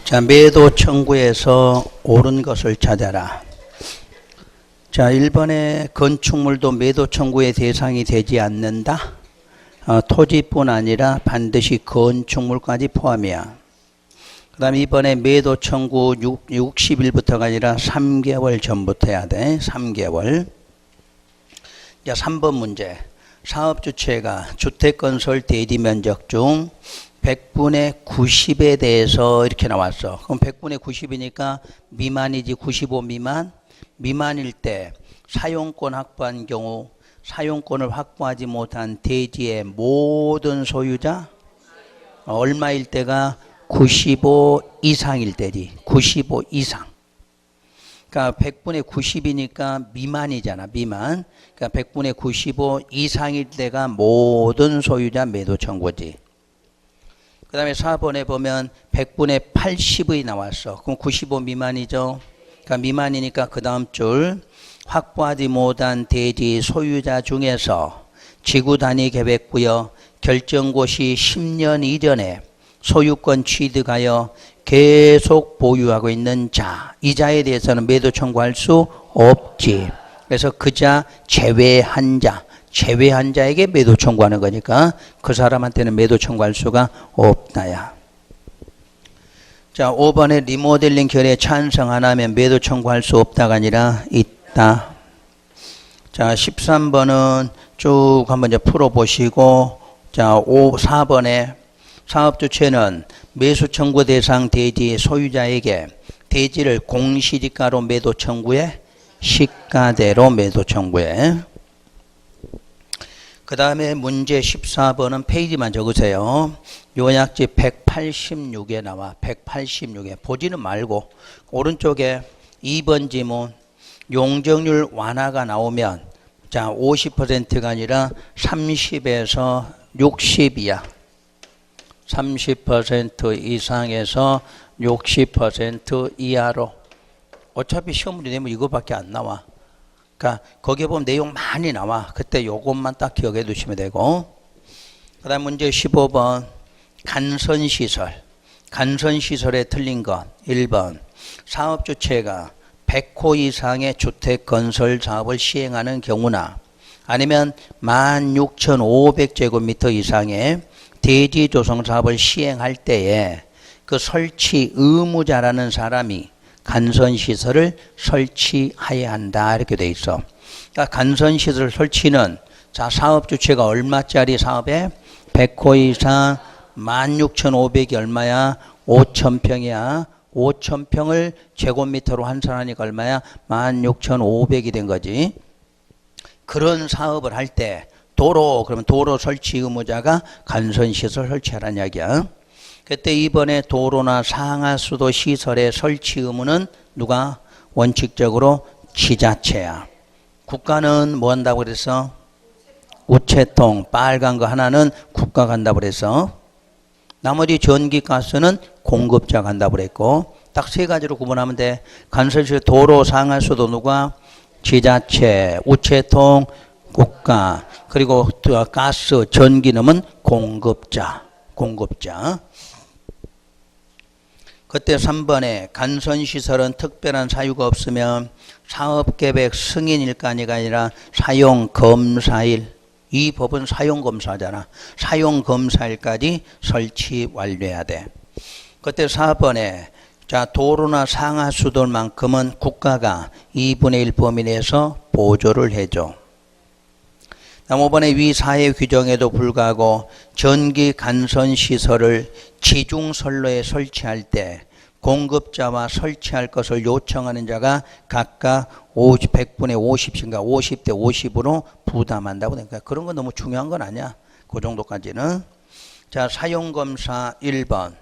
자, 매도 청구에서 옳은 것을 찾아라. 자, 1번에 건축물도 매도 청구의 대상이 되지 않는다. 토지뿐 아니라 반드시 건축물까지 포함이야. 그 다음에 이번에 매도 청구 60일부터가 아니라 3개월 전부터 해야 돼. 3개월. 자, 3번 문제. 사업주체가 주택건설 대지면적 중 100분의 90에 대해서 이렇게 나왔어. 그럼 100분의 90이니까 미만이지. 95 미만. 미만일 때 사용권 확보한 경우 사용권을 확보하지 못한 대지의 모든 소유자 얼마일 때가 95 이상일 때지. 95 이상. 그러니까 100분의 90이니까 미만이잖아. 미만. 그러니까 100분의 95 이상일 때가 모든 소유자 매도 청구지. 그 다음에 4번에 보면 100분의 80의 나왔어. 그럼 95 미만이죠. 그러니까 미만이니까 그 다음 줄 확보하지 못한 대지 소유자 중에서 지구 단위 계획구역 결정고 시 10년 이전에 소유권 취득하여 계속 보유하고 있는 자, 이 자에 대해서는 매도 청구할 수 없지. 그래서 그 자 제외한 자, 제외한 자에게 매도 청구하는 거니까 그 사람한테는 매도 청구할 수가 없다야. 자, 5번에 리모델링 결의에 찬성 안 하면 매도 청구할 수 없다가 아니라 있다. 자, 13번은 쭉 한번 이제 풀어보시고, 자, 4번에 사업주체는 매수 청구 대상 대지 소유자에게 대지를 공시지가로 매도 청구해, 시가대로 매도 청구해. 그 다음에 문제 14번은 페이지만 적으세요. 요약지 186에 나와. 186에. 보지는 말고 오른쪽에 2번 지문 용적률 완화가 나오면 자 50%가 아니라 30에서 60이야. 30% 이상에서 60% 이하로. 어차피 시험문제 내면 이거밖에 안 나와. 그러니까 거기에 보면 내용 많이 나와. 그때 요것만 딱 기억해 두시면 되고. 그 다음 문제 15번 간선시설. 간선시설에 틀린 것 1번 사업주체가 100호 이상의 주택건설 사업을 시행하는 경우나 아니면 16,500제곱미터 이상의 대지조성 사업을 시행할 때에 그 설치 의무자라는 사람이 간선시설을 설치해야 한다. 이렇게 돼 있어. 그러니까 간선시설 설치는 자 사업주체가 얼마짜리 사업에 100호 이상 16,500이 얼마야? 5,000평이야. 5,000평을 제곱미터로 환산하니까 얼마야? 16,500이 된 거지. 그런 사업을 할 때 도로 그러면 도로 설치 의무자가 간선시설 설치하라는 이야기야. 그때 이번에 도로나 상하수도 시설의 설치 의무는 누가? 원칙적으로 지자체야. 국가는 뭐 한다고 그랬어? 우체통 빨간 거 하나는 국가가 한다고 그랬어. 나머지 전기 가스는 공급자가 한다고 그랬고 딱 세 가지로 구분하면 돼. 간선시설 도로 상하수도 누가? 지자체, 우체통, 국가, 그리고 가스, 전기는 공급자. 그때 3번에 간선시설은 특별한 사유가 없으면 사업계획 승인일간이 아니라 사용검사일. 이 법은 사용검사잖아. 사용검사일까지 설치 완료해야 돼. 그때 4번에 자 도로나 상하수도만큼은 국가가 2분의 1 범위 내에서 보조를 해줘. 5번에 위 사회 규정에도 불구하고 전기 간선시설을 지중선로에 설치할 때 공급자와 설치할 것을 요청하는 자가 각각 100분의 50인가 50대 50으로 부담한다고 되니까 그런 건 너무 중요한 건 아니야. 그 정도까지는. 자 사용검사 1번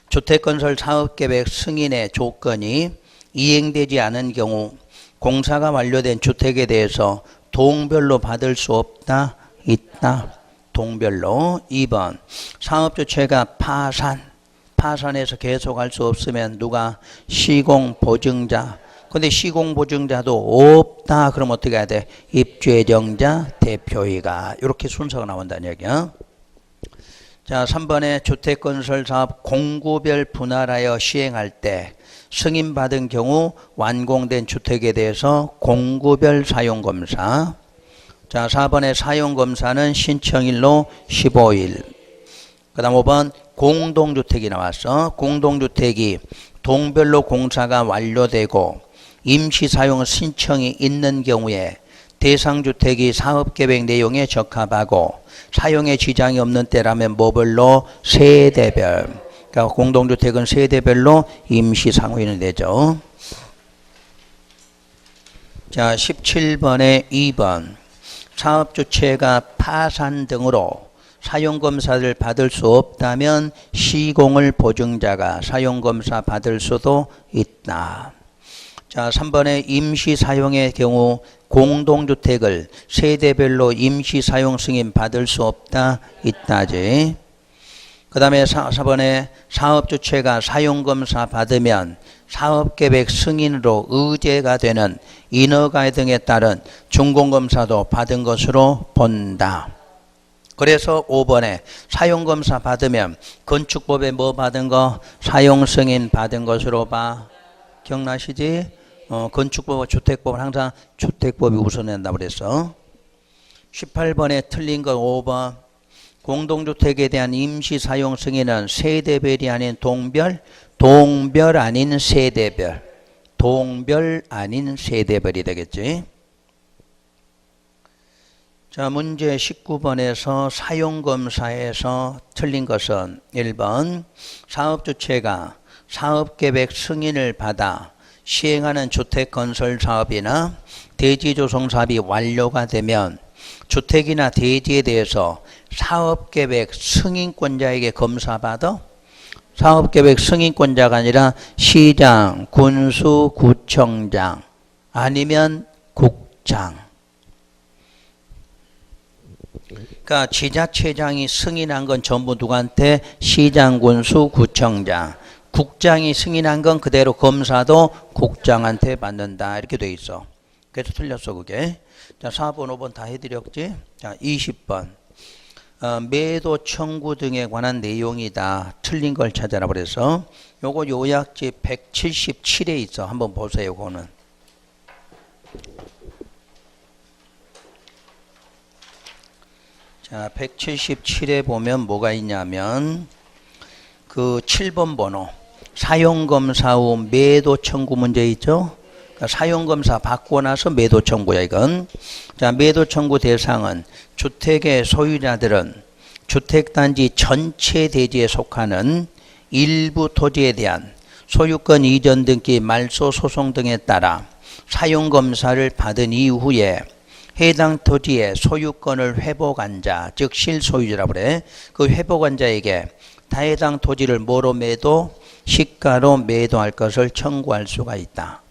주택건설 사업계획 승인의 조건이 이행되지 않은 경우 공사가 완료된 주택에 대해서 동별로 받을 수 없다. 있다. 동별로. 2번 사업주체가 파산해서 계속할 수 없으면 누가? 시공보증자. 근데 시공보증자도 없다. 그럼 어떻게 해야 돼? 입주예정자 대표이가. 이렇게 순서가 나온다는 얘기야. 자, 3번에 주택건설사업 공구별 분할하여 시행할 때 승인받은 경우 완공된 주택에 대해서 공구별 사용검사. 자, 4번에 사용검사는 신청일로 15일. 그 다음 5번 공동주택이 나왔어. 공동주택이 동별로 공사가 완료되고 임시사용 신청이 있는 경우에 대상주택이 사업계획 내용에 적합하고 사용에 지장이 없는 때라면 뭐별로? 세대별. 그러니까 공동주택은 세대별로 임시상호인이 되죠. 자, 17번에 2번 사업주체가 파산 등으로 사용검사를 받을 수 없다면 시공을 보증자가 사용검사 받을 수도 있다. 자, 3번에 임시사용의 경우 공동주택을 세대별로 임시사용 승인 받을 수 없다. 있다지. 그 다음에 4번에 사업주체가 사용검사 받으면 사업계획 승인으로 의제가 되는 인허가 등에 따른 준공검사도 받은 것으로 본다. 그래서 5번에 사용검사 받으면 건축법에 뭐 받은 거? 사용승인 받은 것으로 봐. 기억나시지? 건축법, 주택법은 항상 주택법이 우선된다고 그랬어. 18번에 틀린 거 5번. 공동주택에 대한 임시사용 승인은 세대별이 아닌 동별, 동별 아닌 세대별. 동별 아닌 세대별이 되겠지. 자, 문제 19번에서 사용검사에서 틀린 것은 1번 사업주체가 사업계획 승인을 받아 시행하는 주택건설사업이나 대지조성사업이 완료가 되면 주택이나 대지에 대해서 사업계획 승인권자에게 검사받아? 사업계획 승인권자가 아니라 시장, 군수, 구청장 아니면 국장. 그러니까 지자체장이 승인한 건 전부 누구한테? 시장, 군수, 구청장. 국장이 승인한 건 그대로 검사도 국장한테 받는다. 이렇게 돼 있어. 그래서 틀렸어 그게. 자, 4번 5번 다 해드렸지. 자, 20번 매도 청구 등에 관한 내용이다. 틀린 걸 찾아라. 그래서 요거 요약지 177에 있어. 한번 보세요. 그거는. 자, 177에 보면 뭐가 있냐면 그 7번 번호 사용검사 후 매도 청구 문제 있죠. 그러니까 사용검사 받고 나서 매도 청구야 이건. 자, 매도 청구 대상은 주택의 소유자들은 주택단지 전체 대지에 속하는 일부 토지에 대한 소유권 이전 등기 말소 소송 등에 따라 사용검사를 받은 이후에 해당 토지의 소유권을 회복한 자, 즉 실소유자라고 그래. 그 회복한 자에게 해당 토지를 뭐로 매도? 시가로 매도할 것을 청구할 수가 있다.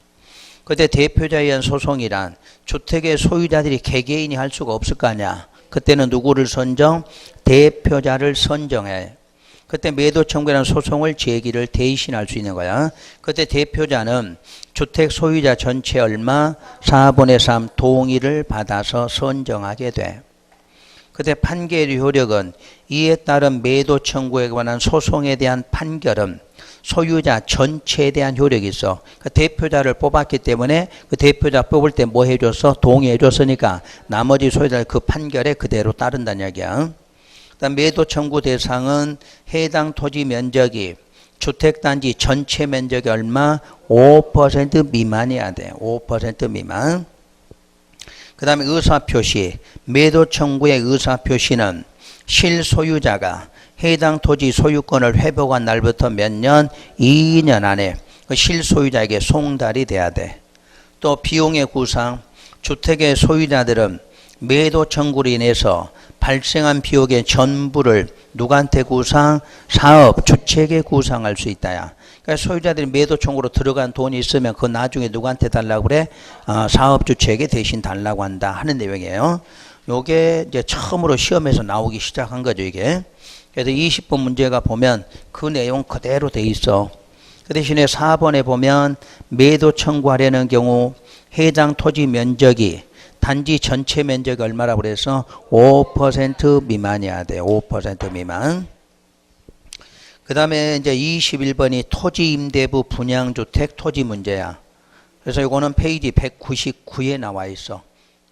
그때 대표자에 의한 소송이란 주택의 소유자들이 개개인이 할 수가 없을 거 아니야. 그때는 누구를 선정? 대표자를 선정해. 그때 매도 청구라는 소송을 제기를 대신할 수 있는 거야. 그때 대표자는 주택 소유자 전체 얼마? 4분의 3 동의를 받아서 선정하게 돼. 그때 판결의 효력은 이에 따른 매도 청구에 관한 소송에 대한 판결은 소유자 전체에 대한 효력이 있어. 그 대표자를 뽑았기 때문에 그 대표자 뽑을 때 뭐 해줬어? 동의해줬으니까 나머지 소유자를 그 판결에 그대로 따른다는 이야기야. 그다음 매도 청구 대상은 해당 토지 면적이 주택단지 전체 면적이 얼마? 5% 미만이어야 돼. 5% 미만. 그 다음에 의사표시. 매도 청구의 의사표시는 실소유자가 해당 토지 소유권을 회복한 날부터 몇 년? 2년 안에 그 실소유자에게 송달이 돼야 돼. 또 비용의 구상. 주택의 소유자들은 매도 청구로 인해서 발생한 비용의 전부를 누구한테 구상? 사업 주체에게 구상할 수 있다야. 그러니까 소유자들이 매도 청구로 들어간 돈이 있으면 그 나중에 누구한테 달라고 그래? 사업 주체에게 대신 달라고 한다 하는 내용이에요. 요게 이제 처음으로 시험에서 나오기 시작한 거죠 이게. 그래서 20번 문제가 보면 그 내용 그대로 돼 있어. 그 대신에 4번에 보면 매도 청구하려는 경우 해당 토지 면적이 단지 전체 면적이 얼마라고 그래서 5% 미만이어야 돼. 5% 미만. 그 다음에 이제 21번이 토지임대부 분양주택 토지 문제야. 그래서 이거는 페이지 199에 나와 있어.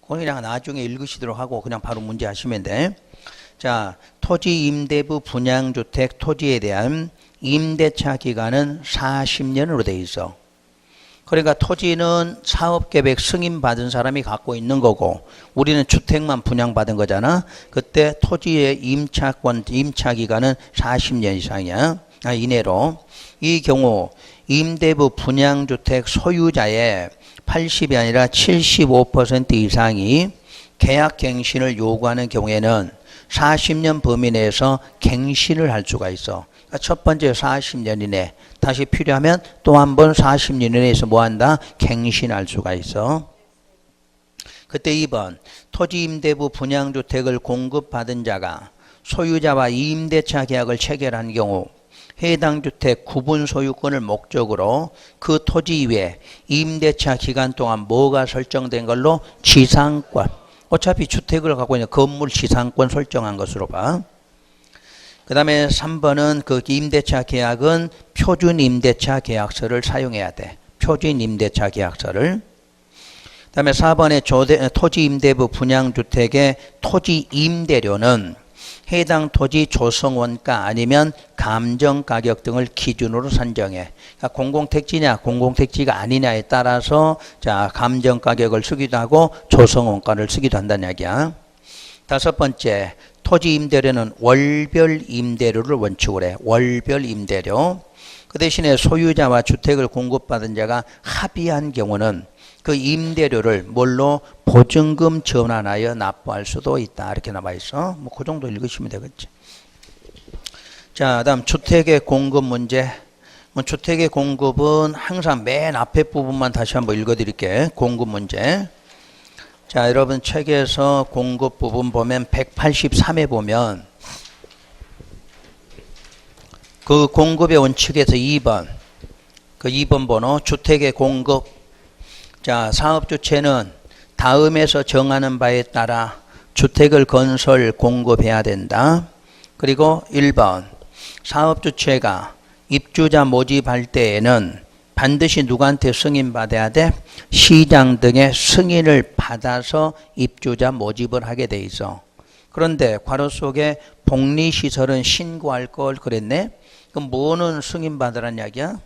그냥 나중에 읽으시도록 하고 그냥 바로 문제 하시면 돼. 자, 토지임대부 분양주택 토지에 대한 임대차 기간은 40년으로 돼 있어. 그러니까 토지는 사업계획 승인받은 사람이 갖고 있는 거고 우리는 주택만 분양받은 거잖아. 그때 토지의 임차 기간은 40년 이상이야. 이내로. 이 경우 임대부 분양주택 소유자의 80이 아니라 75% 이상이 계약 갱신을 요구하는 경우에는 40년 범위 내에서 갱신을 할 수가 있어. 그러니까 첫 번째 40년 이내, 다시 필요하면 또 한 번 40년 이내에서 뭐한다? 갱신할 수가 있어. 그때 2번, 토지임대부 분양주택을 공급받은 자가 소유자와 임대차 계약을 체결한 경우 해당 주택 구분 소유권을 목적으로 그 토지 위에 임대차 기간 동안 뭐가 설정된 걸로? 지상권. 어차피 주택을 갖고 있는 건물 지상권 설정한 것으로 봐. 그 다음에 3번은 그 임대차 계약은 표준 임대차 계약서를 사용해야 돼. 표준 임대차 계약서를. 그 다음에 4번에 토지 임대부 분양주택의 토지 임대료는 해당 토지 조성원가 아니면 감정가격 등을 기준으로 산정해. 그러니까 공공택지냐 공공택지가 아니냐에 따라서 자 감정가격을 쓰기도 하고 조성원가를 쓰기도 한다는 이야기야. 5번째, 토지 임대료는 월별 임대료를 원칙으로 해. 월별 임대료. 그 대신에 소유자와 주택을 공급받은 자가 합의한 경우는 그 임대료를 뭘로? 보증금 전환하여 납부할 수도 있다. 이렇게 나와 있어. 뭐 그 정도 읽으시면 되겠지. 자, 다음 주택의 공급 문제. 주택의 공급은 항상 맨 앞에 부분만 다시 한번 읽어드릴게. 공급 문제. 자, 여러분 책에서 공급 부분 보면 183에 보면 그 공급의 원칙에서 2번, 그 2번 번호 주택의 공급. 자, 사업주체는 다음에서 정하는 바에 따라 주택을 건설 공급해야 된다. 그리고 1번, 사업주체가 입주자 모집할 때에는 반드시 누구한테 승인받아야 돼? 시장 등의 승인을 받아서 입주자 모집을 하게 돼 있어. 그런데 괄호 속에 복리시설은 신고할 걸 그랬네? 그럼 뭐는 승인받으란 이야기야?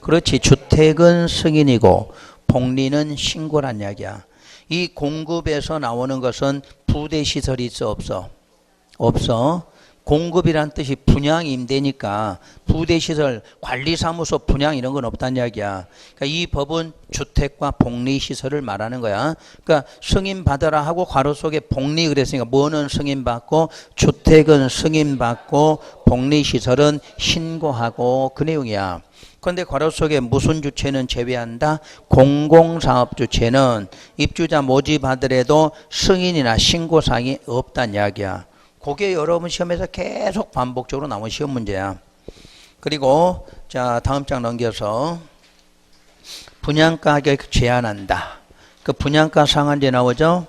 그렇지. 주택은 승인이고 복리는 신고란 이야기야. 이 공급에서 나오는 것은 부대시설이 있어 없어? 없어. 공급이란 뜻이 분양 임대니까 부대시설, 관리사무소 분양 이런 건 없다는 이야기야. 그러니까 이 법은 주택과 복리시설을 말하는 거야. 그러니까 승인받아라 하고 괄호 속에 복리 그랬으니까 뭐는 승인받고 주택은 승인받고 복리시설은 신고하고 그 내용이야. 그런데 괄호 속에 무슨 주체는 제외한다? 공공사업주체는 입주자 모집하더라도 승인이나 신고사항이 없다는 이야기야. 그게 여러분 시험에서 계속 반복적으로 나온 시험 문제야. 그리고 자 다음 장 넘겨서 분양가격 제한한다. 그 분양가 상한제 나오죠?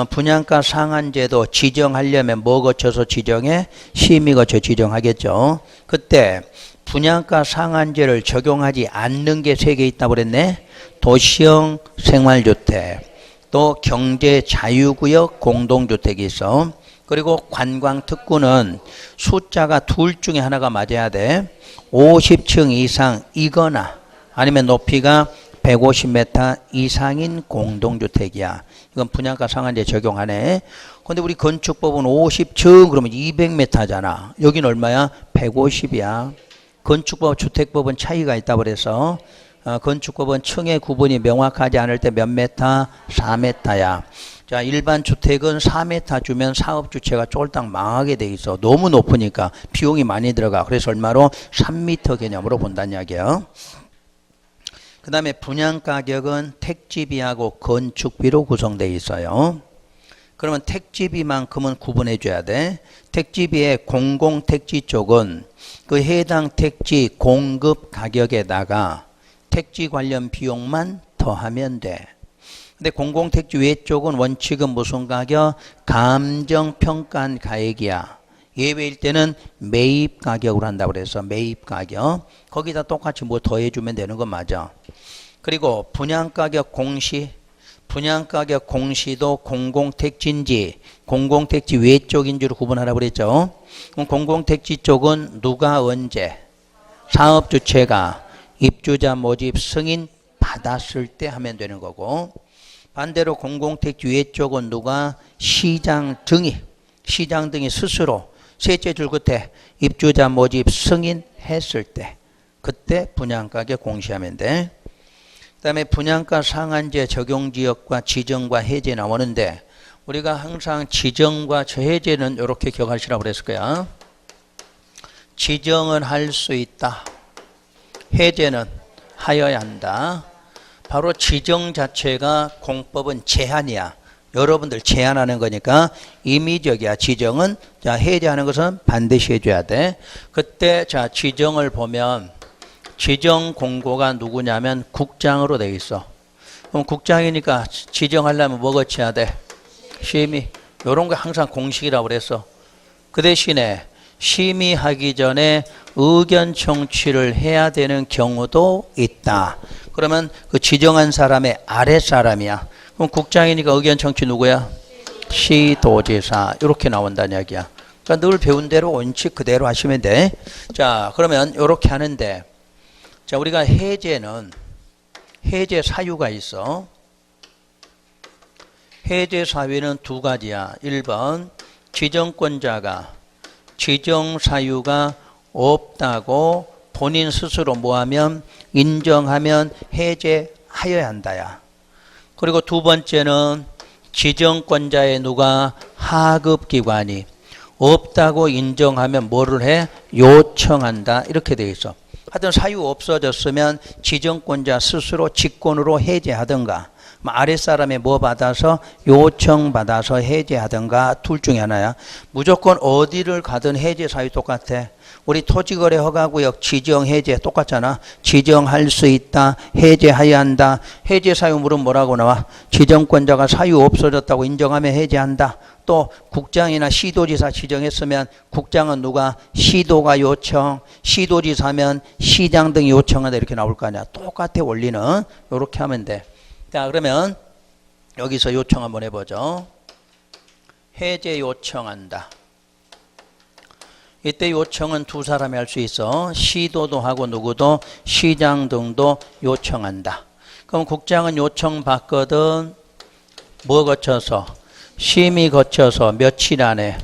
분양가 상한제도 지정하려면 뭐 거쳐서 지정해? 심의 거쳐 지정하겠죠. 그때 분양가 상한제를 적용하지 않는 게 3개 있다고 그랬네. 도시형 생활주택, 또 경제자유구역 공동주택이 있어. 그리고 관광특구는 숫자가 둘 중에 하나가 맞아야 돼. 50층 이상이거나 아니면 높이가 150m 이상인 공동주택이야. 이건 분양가 상한제 적용하네. 근데 우리 건축법은 50층 그러면 200m잖아. 여긴 얼마야? 150이야. 건축법, 주택법은 차이가 있다고 그래서 건축법은 층의 구분이 명확하지 않을 때 몇 메타? 4m야. 자, 일반 주택은 4m 주면 사업주체가 쫄딱 망하게 돼 있어. 너무 높으니까 비용이 많이 들어가. 그래서 얼마로? 3m 개념으로 본다는 이야기야. 그 다음에 분양가격은 택지비하고 건축비로 구성되어 있어요. 그러면 택지비만큼은 구분해 줘야 돼. 택지비의 공공택지 쪽은 그 해당 택지 공급 가격에다가 택지 관련 비용만 더하면 돼. 근데 공공택지 외 쪽은 원칙은 무슨 가격? 감정평가한 가액이야. 예외일 때는 매입 가격으로 한다고 그래서 매입 가격. 거기다 똑같이 뭐 더해주면 되는 건 맞아. 그리고 분양가격 공시. 분양가격 공시도 공공택지인지 공공택지 외쪽인지로 구분하라고 그랬죠. 그럼 공공택지 쪽은 누가 언제 사업주체가 입주자 모집 승인 받았을 때 하면 되는 거고, 반대로 공공택지 외쪽은 누가 시장 등이 스스로 셋째 줄 끝에 입주자 모집 승인했을 때 그때 분양가격 공시하면 돼. 그 다음에 분양가 상한제 적용지역과 지정과 해제 나오는데 우리가 항상 지정과 해제는 이렇게 기억하시라고 그랬을 거야. 지정은 할 수 있다. 해제는 하여야 한다. 바로 지정 자체가 공법은 제한이야. 여러분들 제한하는 거니까 임의적이야. 지정은. 자, 해제하는 것은 반드시 해줘야 돼. 그때 자 지정을 보면 지정 공고가 누구냐면 국장으로 돼 있어. 그럼 국장이니까 지정하려면 뭐 거쳐야 돼? 심의. 이런 거 항상 공식이라고 그랬어. 그 대신에 심의하기 전에 의견 청취를 해야 되는 경우도 있다. 그러면 그 지정한 사람의 아랫사람이야. 그럼 국장이니까 의견 청취 누구야? 시도지사. 이렇게 나온다는 이야기야. 그러니까 늘 배운 대로 원칙 그대로 하시면 돼. 자, 그러면 이렇게 하는데, 자, 우리가 해제는 해제 사유가 있어. 해제 사유는 두 가지야. 1번 지정권자가 지정 사유가 없다고 본인 스스로 뭐하면 인정하면 해제하여야 한다야. 그리고 두 번째는 지정권자의 누가 하급기관이 없다고 인정하면 뭐를 해? 요청한다. 이렇게 되어 있어. 하여튼 사유 없어졌으면 지정권자 스스로 직권으로 해제하든가 아랫사람에 뭐 받아서 요청받아서 해제하든가 둘 중에 하나야. 무조건 어디를 가든 해제 사유 똑같아. 우리 토지거래 허가구역 지정 해제 똑같잖아. 지정할 수 있다. 해제해야 한다. 해제 사유 물으면 뭐라고 나와? 지정권자가 사유 없어졌다고 인정하면 해제한다. 또 국장이나 시도지사 지정했으면 국장은 누가? 시도가 요청, 시도지사면 시장 등이 요청한다. 이렇게 나올 거 아니야. 똑같아. 원리는 이렇게 하면 돼. 자, 그러면 여기서 요청 한번 해보죠. 해제 요청한다. 이때 요청은 두 사람이 할 수 있어. 시도도 하고 누구도 시장 등도 요청한다. 그럼 국장은 요청 받거든. 뭐 거쳐서? 심의 거쳐서 며칠 안에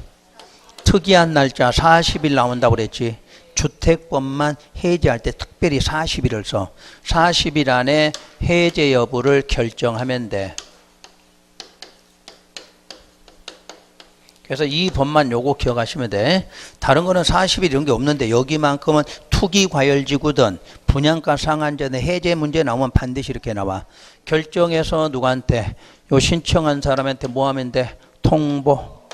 특이한 날짜 40일 나온다고 그랬지. 주택법만 해제할 때 특별히 40일을 써. 40일 안에 해제 여부를 결정하면 돼. 그래서 이 법만 요거 기억하시면 돼. 다른 거는 40일 이런 게 없는데 여기만큼은 투기과열지구든 분양가 상한제는 해제 문제 나오면 반드시 이렇게 나와. 결정해서 누구한테? 요 신청한 사람한테 뭐 하면 돼? 통보.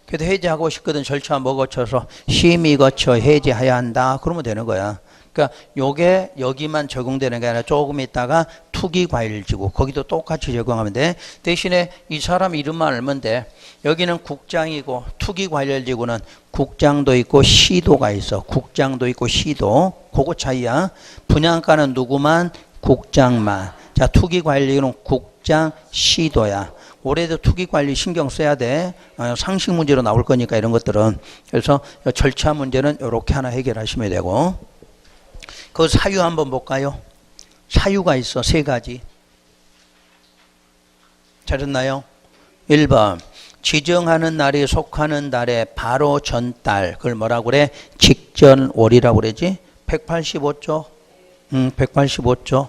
그래도 해제하고 싶거든. 절차 뭐 거쳐서 심의 거쳐 해제해야 한다. 그러면 되는 거야. 그러니까 요게 여기만 적용되는 게 아니라 조금 있다가 투기과열지구 거기도 똑같이 적용하면 돼. 대신에 이 사람 이름만 알면 돼. 여기는 국장이고 투기과열지구는 국장도 있고 시도가 있어. 국장도 있고 시도. 그거 차이야. 분양가는 누구만? 국장만. 자, 투기과열지구는 국장, 시도야. 올해도 투기관리 신경 써야 돼. 상식 문제로 나올 거니까 이런 것들은. 그래서 절차 문제는 이렇게 하나 해결하시면 되고. 그 사유 한번 볼까요? 사유가 있어. 세 가지. 잘했나요? 1번 지정하는 날이 속하는 달에 바로 전달. 그걸 뭐라고 그래? 직전월이라고 그러지? 185조. 185조.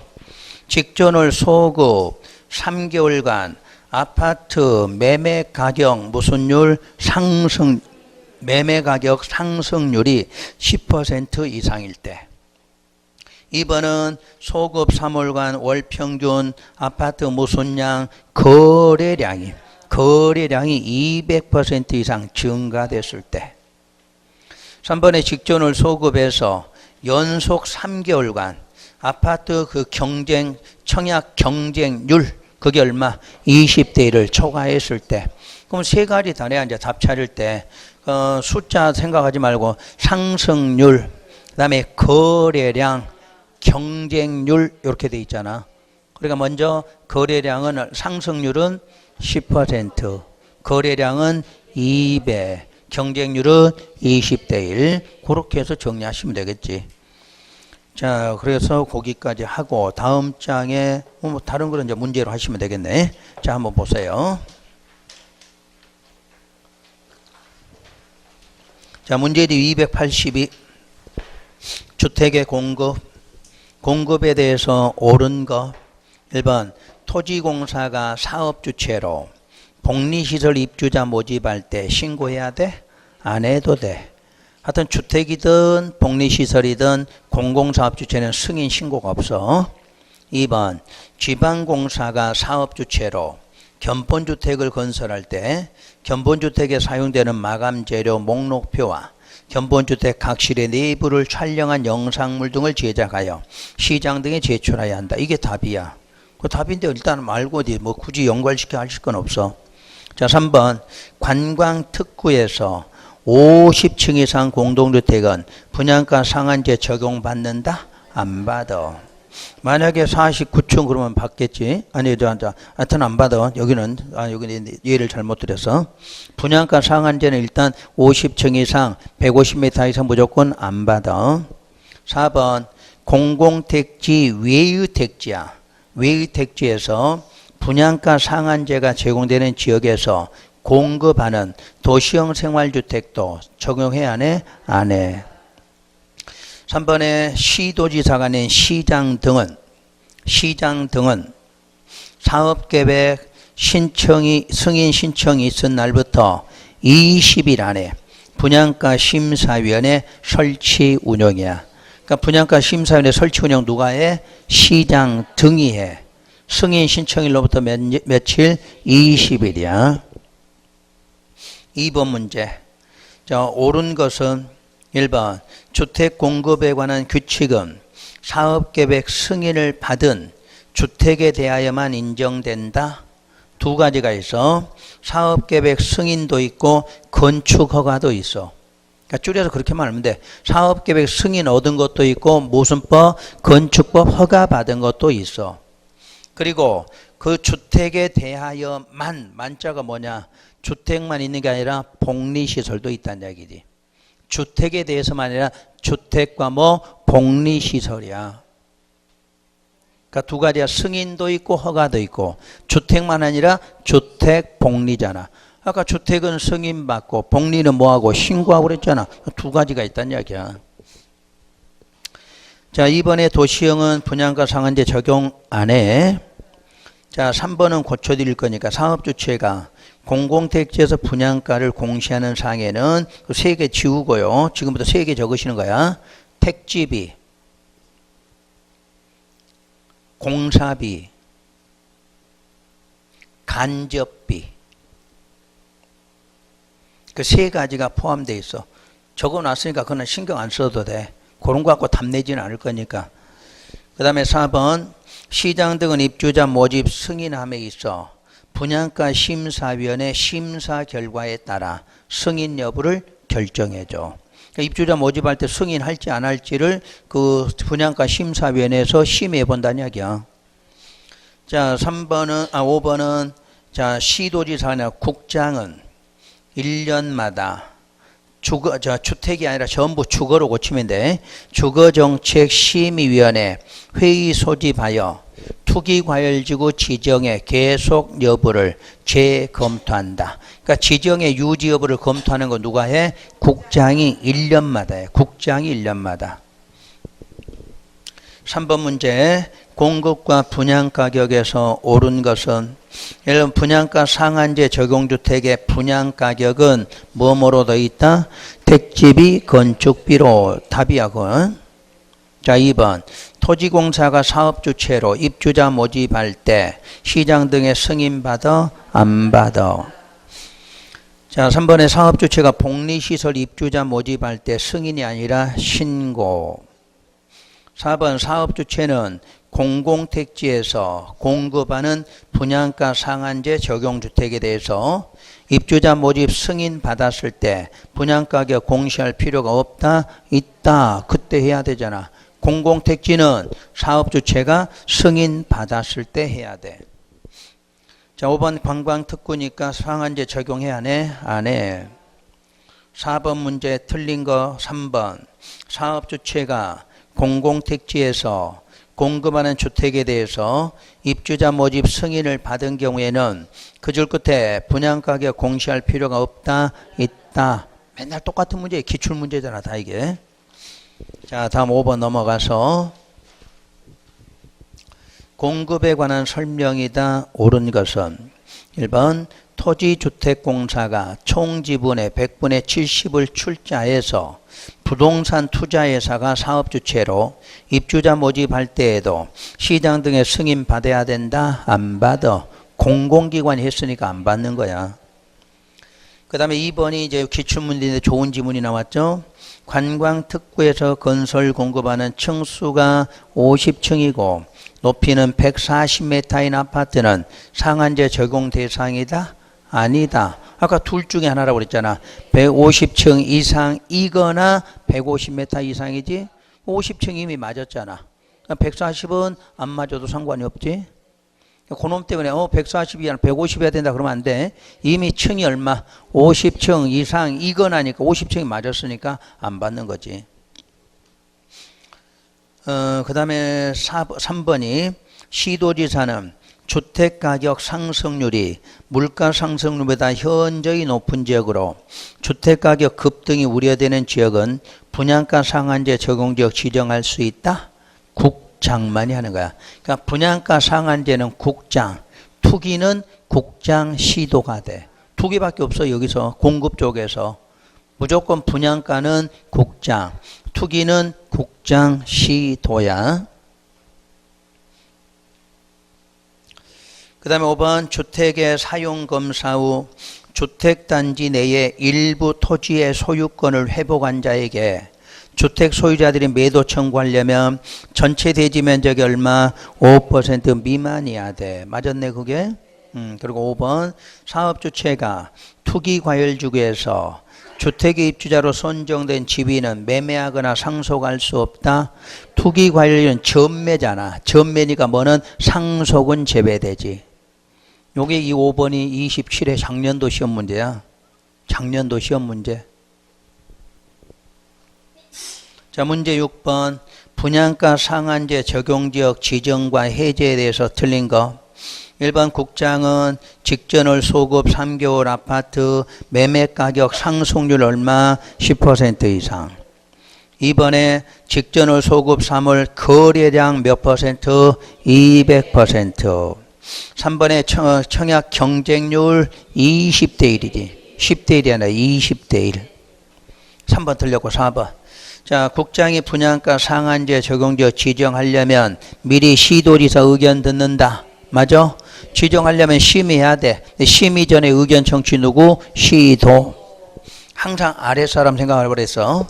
직전월 소급 3개월간 아파트 매매 가격 무슨율 상승, 매매 가격 상승률이 10% 이상일 때. 2번은 소급 3월간 월 평균 아파트 무슨량 거래량이 200% 이상 증가됐을 때. 3번의 직전월 소급에서 연속 3개월간 아파트 그 청약 경쟁률 그게 얼마? 20대 1을 초과했을 때. 그럼 세 가지 다 내야 이제 답 찾을 때 숫자 생각하지 말고 상승률, 그다음에 거래량, 경쟁률 이렇게 돼 있잖아. 그러니까 먼저 거래량은 상승률은 10%, 거래량은 2배, 경쟁률은 20대 1 그렇게 해서 정리하시면 되겠지. 자, 그래서 거기까지 하고 다음 장에 뭐 다른 거는 이제 문제로 하시면 되겠네. 자, 한번 보세요. 자, 문제디 282. 주택의 공급에 대해서 옳은 거. 1번 토지공사가 사업주체로 복리시설 입주자 모집할 때 신고해야 돼? 안 해도 돼. 하여튼 주택이든 복리시설이든 공공사업주체는 승인 신고가 없어. 2번 지방공사가 사업주체로 견본주택을 건설할 때 견본주택에 사용되는 마감재료 목록표와 견본주택 각실의 내부를 촬영한 영상물 등을 제작하여 시장 등에 제출해야 한다. 이게 답이야. 그 답인데 일단 말고 어디 뭐 굳이 연관시켜 하실 건 없어. 자, 3번 관광특구에서 50층 이상 공동주택은 분양가 상한제 적용받는다? 안 받아. 만약에 49층 그러면 받겠지. 아니, 하여튼 안 받아. 여기는 예를 잘못 드렸어. 분양가 상한제는 일단 50층 이상 150m 이상 무조건 안 받아. 4번 공공택지 외의 택지야. 외의 택지에서 분양가 상한제가 제공되는 지역에서 공급하는 도시형 생활주택도 적용해야 안 해? 안 해. 3번에 시도지사가 낸 시장 등은 사업계획 승인 신청이 있은 날부터 20일 안에 분양가 심사위원회 설치 운영이야. 그러니까 분양가 심사위원회 설치 운영 누가 해? 시장 등이 해. 승인 신청일로부터 며칠? 20일이야. 2번 문제. 자, 옳은 것은 1번 주택 공급에 관한 규칙은 사업계획 승인을 받은 주택에 대하여만 인정된다. 두 가지가 있어. 사업계획 승인도 있고 건축허가도 있어. 그러니까 줄여서 그렇게 말하면 돼. 사업계획 승인 얻은 것도 있고 무슨 법? 건축법 허가 받은 것도 있어. 그리고 그 주택에 대하여만, 만자가 뭐냐? 주택만 있는 게 아니라 복리시설도 있다는 얘기지. 주택에 대해서만 아니라 주택과 복리시설이야. 그러니까 두 가지야. 승인도 있고 허가도 있고. 주택만 아니라 주택 복리잖아. 아까 주택은 승인받고 복리는 뭐하고 신고하고 그랬잖아. 두 가지가 있다는 이야기야. 자, 2번에 도시형은 분양가 상한제 적용 안 해. 자, 3번은 고쳐드릴 거니까 사업주체가 공공택지에서 분양가를 공시하는 사항에는 그 3개 지우고요. 지금부터 3개 적으시는 거야. 택지비, 공사비, 간접비. 그 3가지가 포함되어 있어. 적어놨으니까 그건 신경 안 써도 돼. 그런 거 갖고 탐내지는 않을 거니까. 그 다음에 4번 시장 등은 입주자 모집 승인함에 있어 분양가 심사위원회 심사 결과에 따라 승인 여부를 결정해줘. 그러니까 입주자 모집할 때 승인할지 안 할지를 그 분양가 심사위원회에서 심의해 본다는 이야기야. 자, 5번은 자, 시도지사나 국장은 1년마다 주택이 아니라 전부 주거로 고치면 돼. 주거정책심의위원회 회의 소집하여 투기과열지구 지정의 계속 여부를 재검토한다. 그러니까 지정의 유지 여부를 검토하는 거 누가 해? 국장이 1년마다 해. 국장이 1년마다. 3번 문제. 공급과 분양가격에서 옳은 것은 여러분 분양가 상한제 적용주택의 분양가격은 뭐뭐로 돼 있다? 택지비, 건축비로. 답이야 그건. 자, 2번 토지공사가 사업주체로 입주자 모집할 때 시장 등의 승인받아? 안 받아? 자, 3번에 사업주체가 복리시설 입주자 모집할 때 승인이 아니라 신고. 4번 사업주체는 공공택지에서 공급하는 분양가 상한제 적용주택에 대해서 입주자 모집 승인 받았을 때 분양가격 공시할 필요가 없다, 있다. 그때 해야 되잖아. 공공택지는 사업주체가 승인 받았을 때 해야 돼. 자, 5번 관광특구니까 상한제 적용해야 하네? 안 해. 4번 문제 틀린 거 3번. 사업주체가 공공택지에서 공급하는 주택에 대해서 입주자 모집 승인을 받은 경우에는 그 줄 끝에 분양가격 공시할 필요가 없다, 있다. 맨날 똑같은 문제, 기출문제잖아, 다 이게. 자, 다음 5번 넘어가서 공급에 관한 설명이다. 옳은 것은 1번 토지주택공사가 총 지분의 100분의 70을 출자해서 부동산 투자회사가 사업주체로 입주자 모집할 때에도 시장 등의 승인 받아야 된다? 안 받아. 공공기관이 했으니까 안 받는 거야. 그 다음에 2번이 이제 기출문제인데 좋은 지문이 나왔죠. 관광특구에서 건설 공급하는 층수가 50층이고 높이는 140m인 아파트는 상한제 적용 대상이다? 아니다. 아까 둘 중에 하나라고 그랬잖아. 150층 이상이거나 150m 이상이지. 50층 이미 맞았잖아. 140은 안 맞아도 상관이 없지. 그놈 때문에 140이 아니라 150해야 된다 그러면 안 돼. 이미 층이 얼마? 50층 이상이거나니까 50층이 맞았으니까 안 받는 거지. 그 다음에 3번이 시도지사는 주택가격 상승률이 물가 상승률보다 현저히 높은 지역으로 주택가격 급등이 우려되는 지역은 분양가 상한제 적용지역 지정할 수 있다? 국장만이 하는 거야. 그러니까 분양가 상한제는 국장, 투기는 국장 시도가 돼. 두 개밖에 없어 여기서 공급 쪽에서. 무조건 분양가는 국장, 투기는 국장 시도야. 그 다음에 5번 주택의 사용검사 후 주택단지 내의 일부 토지의 소유권을 회복한 자에게 주택 소유자들이 매도 청구하려면 전체 대지 면적이 얼마? 5% 미만이어야 돼. 맞았네 그게? 그리고 5번 사업주체가 투기과열지구에서 주택의 입주자로 선정된 지위는 매매하거나 상속할 수 없다. 투기과열은 전매잖아. 전매니까 뭐는 상속은 제외되지. 요게 이 5번이 27회 작년도 시험 문제야. 작년도 시험 문제. 자, 문제 6번. 분양가 상한제 적용지역 지정과 해제에 대해서 틀린 거. 1번 국장은 직전월 소급 3개월 아파트 매매가격 상승률 얼마? 10% 이상. 2번에 직전월 소급 3월 거래량 몇 퍼센트? 200%. 3번에 청약 경쟁률 20대 1이지. 10대 1이 아니라 20대 1. 3번 틀렸고 4번. 자, 국장이 분양가 상한제 적용지역 지정하려면 미리 시도지사 의견 듣는다. 맞아? 지정하려면 심의해야 돼. 심의 전에 의견 청취 누구? 시도. 항상 아랫사람 생각을 그랬어.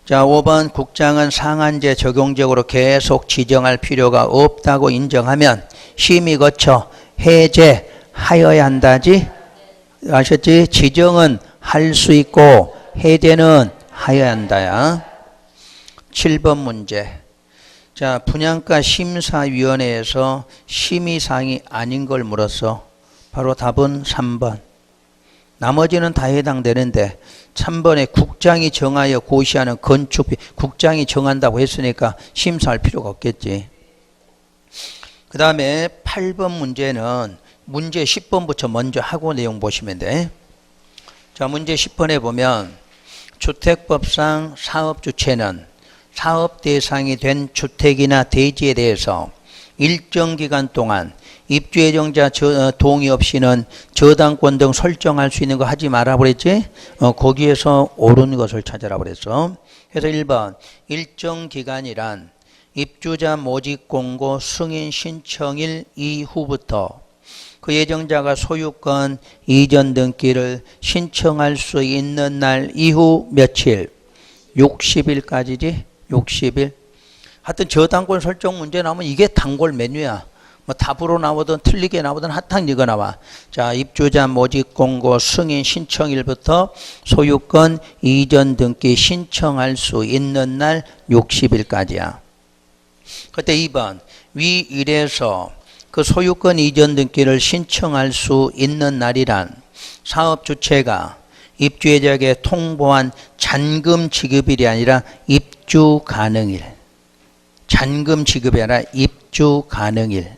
자, 5번 국장은 상한제 적용지역으로 계속 지정할 필요가 없다고 인정하면 심의 거쳐 해제하여야 한다지. 아셨지? 지정은 할 수 있고 해제는 하여야 한다야. 7번 문제. 자, 분양가 심사위원회에서 심의사항이 아닌 걸 물었어. 바로 답은 3번. 나머지는 다 해당되는데 3번에 국장이 정하여 고시하는 건축비, 국장이 정한다고 했으니까 심사할 필요가 없겠지. 그 다음에 8번 문제는 문제 10번부터 먼저 하고 내용 보시면 돼. 자, 문제 10번에 보면 주택법상 사업주체는 사업 대상이 된 주택이나 대지에 대해서 일정 기간 동안 입주 예정자 동의 없이는 저당권 등 설정할 수 있는 거 하지 마라 그랬지? 거기에서 옳은 것을 찾아라 그랬어. 그래서 1번 일정 기간이란 입주자 모집 공고 승인 신청일 이후부터 그 예정자가 소유권 이전 등기를 신청할 수 있는 날 이후 며칠? 60일까지지? 60일. 하여튼 저당권 설정 문제 나오면 이게 단골 메뉴야. 뭐 답으로 나오든 틀리게 나오든 하여튼 이거 나와. 자, 입주자 모집 공고 승인 신청일부터 소유권 이전 등기 신청할 수 있는 날 60일까지야. 그때 2번 위 일에서 그 소유권 이전 등기를 신청할 수 있는 날이란 사업 주체가 입주자에게 통보한 잔금 지급일이 아니라 입주 가능일. 잔금 지급이 아니라 입주 가능일.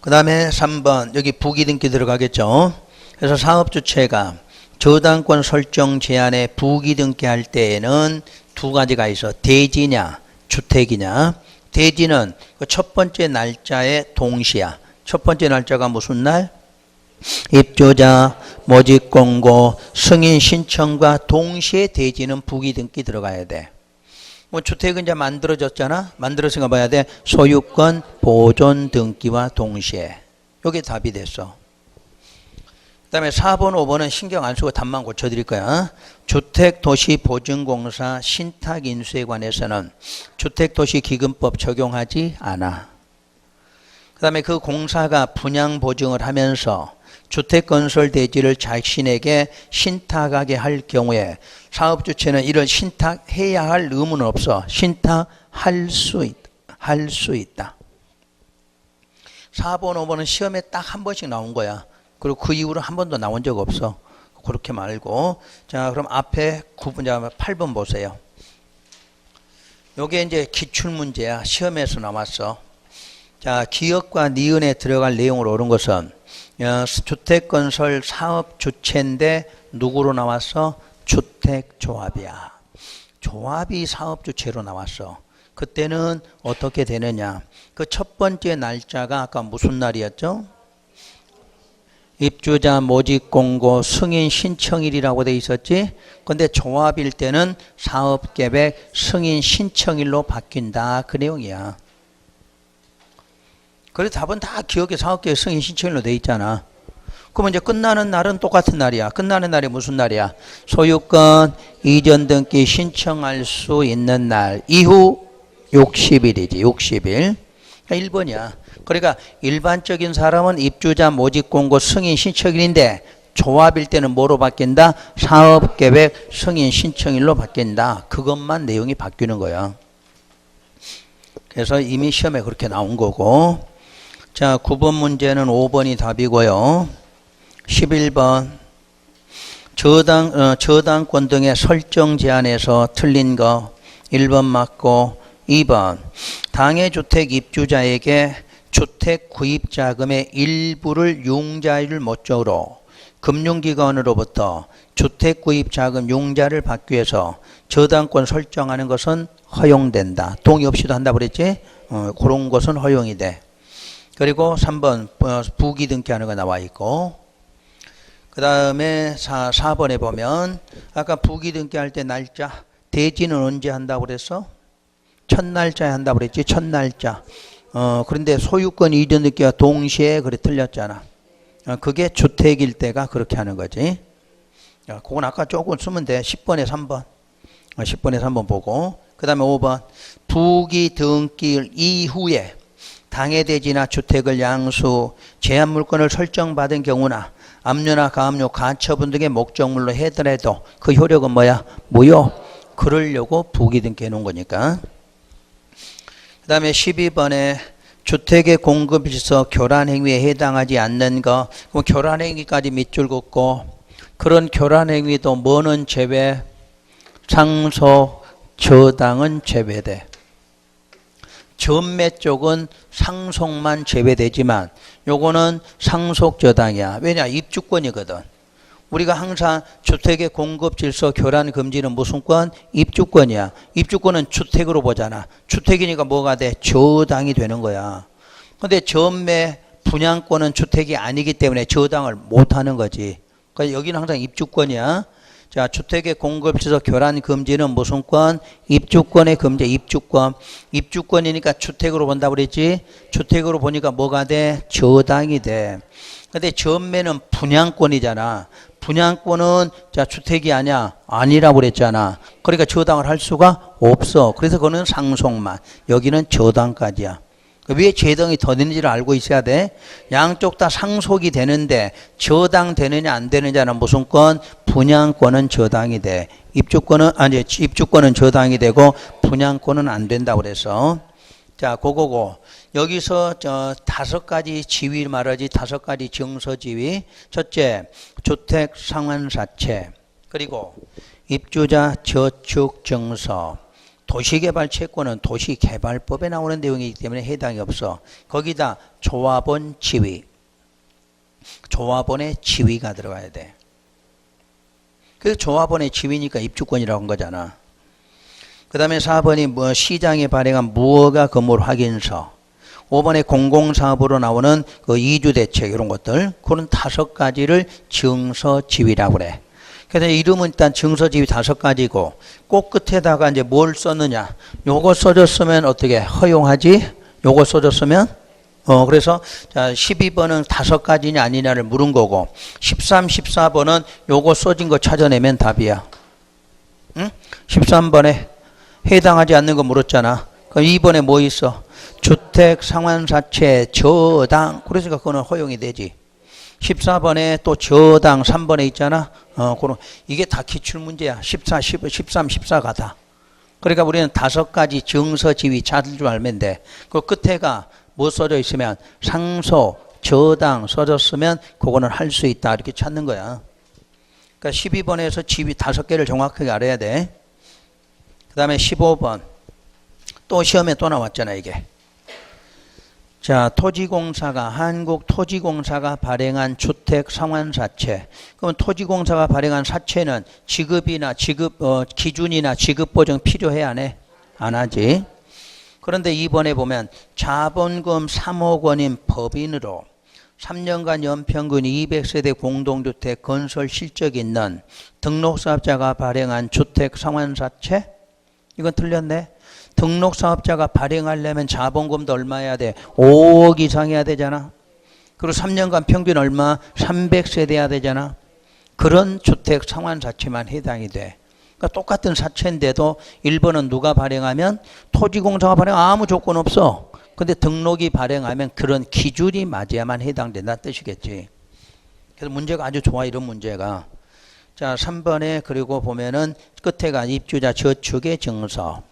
그 다음에 3번 여기 부기등기 들어가겠죠. 그래서 사업 주체가 저당권 설정 제한에 부기등기 할 때에는 두 가지가 있어. 대지냐 주택이냐. 대지는 그 첫 번째 날짜의 동시야. 첫 번째 날짜가 무슨 날? 입주자 모집 공고 승인 신청과 동시에 대지는 부기등기 들어가야 돼. 뭐 주택은 이제 만들어졌잖아. 만들었으니까 봐야 돼. 소유권 보존 등기와 동시에. 이게 답이 됐어. 그 다음에 4번 5번은 신경 안 쓰고 답만 고쳐드릴 거야. 주택도시보증공사 신탁인수에 관해서는 주택도시기금법 적용하지 않아. 그 다음에 그 공사가 분양보증을 하면서 주택건설 대지를 자신에게 신탁하게 할 경우에 사업주체는 이런 신탁해야 할 의무는 없어. 신탁할 수 있다. 4번 5번은 시험에 딱 한 번씩 나온 거야. 그리고 그 이후로 한 번도 나온 적 없어. 그렇게 말고. 자, 그럼 앞에 9번, 8번 보세요. 요게 이제 기출문제야. 시험에서 나왔어. 자, 기업과 니은에 들어갈 내용으로 옳은 것은 주택건설 사업 주체인데 누구로 나왔어? 주택조합이야. 조합이 사업 주체로 나왔어. 그때는 어떻게 되느냐? 그 첫 번째 날짜가 아까 무슨 날이었죠? 입주자 모집 공고 승인 신청일이라고 돼 있었지. 근데 조합일 때는 사업계획 승인 신청일로 바뀐다. 그 내용이야. 그래서 답은 다 기억에 사업계획 승인 신청일로 돼 있잖아. 그러면 이제 끝나는 날은 똑같은 날이야. 끝나는 날이 무슨 날이야? 소유권 이전 등기 신청할 수 있는 날 이후 60일이지. 60일. 1번이야. 그러니까 일반적인 사람은 입주자 모집 공고 승인 신청일인데 조합일 때는 뭐로 바뀐다? 사업계획 승인 신청일로 바뀐다. 그것만 내용이 바뀌는 거야. 그래서 이미 시험에 그렇게 나온 거고. 자, 9번 문제는 5번이 답이고요. 11번 저당권 등의 설정 제한에서 틀린 거 1번 맞고 2번 당해주택 입주자에게 주택 구입자금의 일부를 융자율 목적으로 금융기관으로부터 주택 구입자금 융자를 받기 위해서 저당권 설정하는 것은 허용된다. 동의 없이도 한다고 그랬지? 그런 것은 허용이 돼. 그리고 3번 부기등기하는 거 나와 있고, 그 다음에 4번에 보면 아까 부기등기할 때 날짜 대지는 언제 한다고 그랬어? 첫 날짜에 한다고 그랬지. 첫 날짜. 그런데 소유권 이전 등기와 동시에 그래 틀렸잖아. 그게 주택일 때가 그렇게 하는 거지. 그건 아까 조금 쓰면 돼. 10번에 3번. 10번에 3번 보고. 그 다음에 5번 부기등기일 이후에 당해대지나 주택을 양수 제한물권을 설정받은 경우나 압류나 가압류 가처분 등의 목적물로 해더라도 그 효력은 뭐야? 무효. 그러려고 부기등기 해놓은 거니까. 그 다음에 12번에 주택의 공급일서 교란행위에 해당하지 않는 거. 그럼 교란행위까지 밑줄 긋고 그런 교란행위도 뭐는 제외? 상속, 저당은 제외돼. 전매 쪽은 상속만 제외되지만 요거는 상속 저당이야. 왜냐? 입주권이거든. 우리가 항상 주택의 공급 질서 교란 금지는 무슨 권? 입주권이야. 입주권은 주택으로 보잖아. 주택이니까 뭐가 돼? 저당이 되는 거야. 근데 전매 분양권은 주택이 아니기 때문에 저당을 못 하는 거지. 그러니까 여기는 항상 입주권이야. 자, 주택의 공급 질서 교란 금지는 무슨 권? 입주권의 금지. 입주권. 입주권이니까 주택으로 본다고 그랬지. 주택으로 보니까 뭐가 돼? 저당이 돼. 근데 전매는 분양권이잖아. 분양권은 자 주택이 아니라고 그랬잖아. 그러니까 저당을 할 수가 없어. 그래서 그거는 상속만. 여기는 저당까지야. 왜 재당이 더 되는지를 알고 있어야 돼. 양쪽 다 상속이 되는데 저당 되느냐 안 되느냐는 무슨 권? 분양권은 저당이 돼. 입주권은 저당이 되고 분양권은 안 된다고 그래서. 자, 그거고. 여기서 저 5가지 지위 말하지. 5가지 증서 지위. 첫째, 주택 상환사채. 그리고 입주자 저축 증서. 도시개발 채권은 도시개발법에 나오는 내용이기 때문에 해당이 없어. 거기다 조합원 지위. 조합원의 지위가 들어가야 돼. 그래서 조합원의 지위니까 입주권이라고 한 거잖아. 그 다음에 4번이 시장에 발행한 무허가 건물 확인서. 5번에 공공사업으로 나오는 그 이주대책 이런 것들. 그런 5가지를 증서지위라고 그래. 그래서 이름은 일단 증서지위 5가지고 꼭 끝에다가 이제 뭘 썼느냐. 요거 써줬으면 어떻게 허용하지? 요거 써줬으면 그래서 자 12번은 5가지냐 아니냐를 물은 거고 13, 14번은 요거 써진 거 찾아내면 답이야. 응? 13번에 해당하지 않는 거 물었잖아. 그럼 2번에 뭐 있어? 주택 상환사채 저당. 그래서 그거는 허용이 되지. 14번에 또 저당 3번에 있잖아. 그럼 이게 다 기출문제야. 14, 13, 14가 다. 그러니까 우리는 5가지 증서지위 찾을 줄 알면 돼. 그 끝에가 뭐 써져 있으면 상속, 저당 써졌으면 그거는 할 수 있다. 이렇게 찾는 거야. 그러니까 12번에서 지위 5개를 정확하게 알아야 돼. 그 다음에 15번. 또 시험에 또 나왔잖아, 이게. 자, 한국토지공사가 발행한 주택 상환사채. 그럼 토지공사가 발행한 사채는 기준이나 지급 보정 필요해 안 해? 안 하지. 그런데 이번에 보면 자본금 3억 원인 법인으로 3년간 연평균 200세대 공동주택 건설 실적이 있는 등록사업자가 발행한 주택 상환사채? 이건 틀렸네. 등록사업자가 발행하려면 자본금도 얼마 해야 돼? 5억 이상 해야 되잖아. 그리고 3년간 평균 얼마? 300세대 해야 되잖아. 그런 주택 상환사채만 해당이 돼. 그러니까 똑같은 사채인데도 1번은 누가 발행하면 토지공사가 발행하면 아무 조건 없어. 근데 등록이 발행하면 그런 기준이 맞아야만 해당된다 뜻이겠지. 그래서 문제가 아주 좋아, 이런 문제가. 자, 3번에 그리고 보면은 끝에가 입주자 저축의 증서.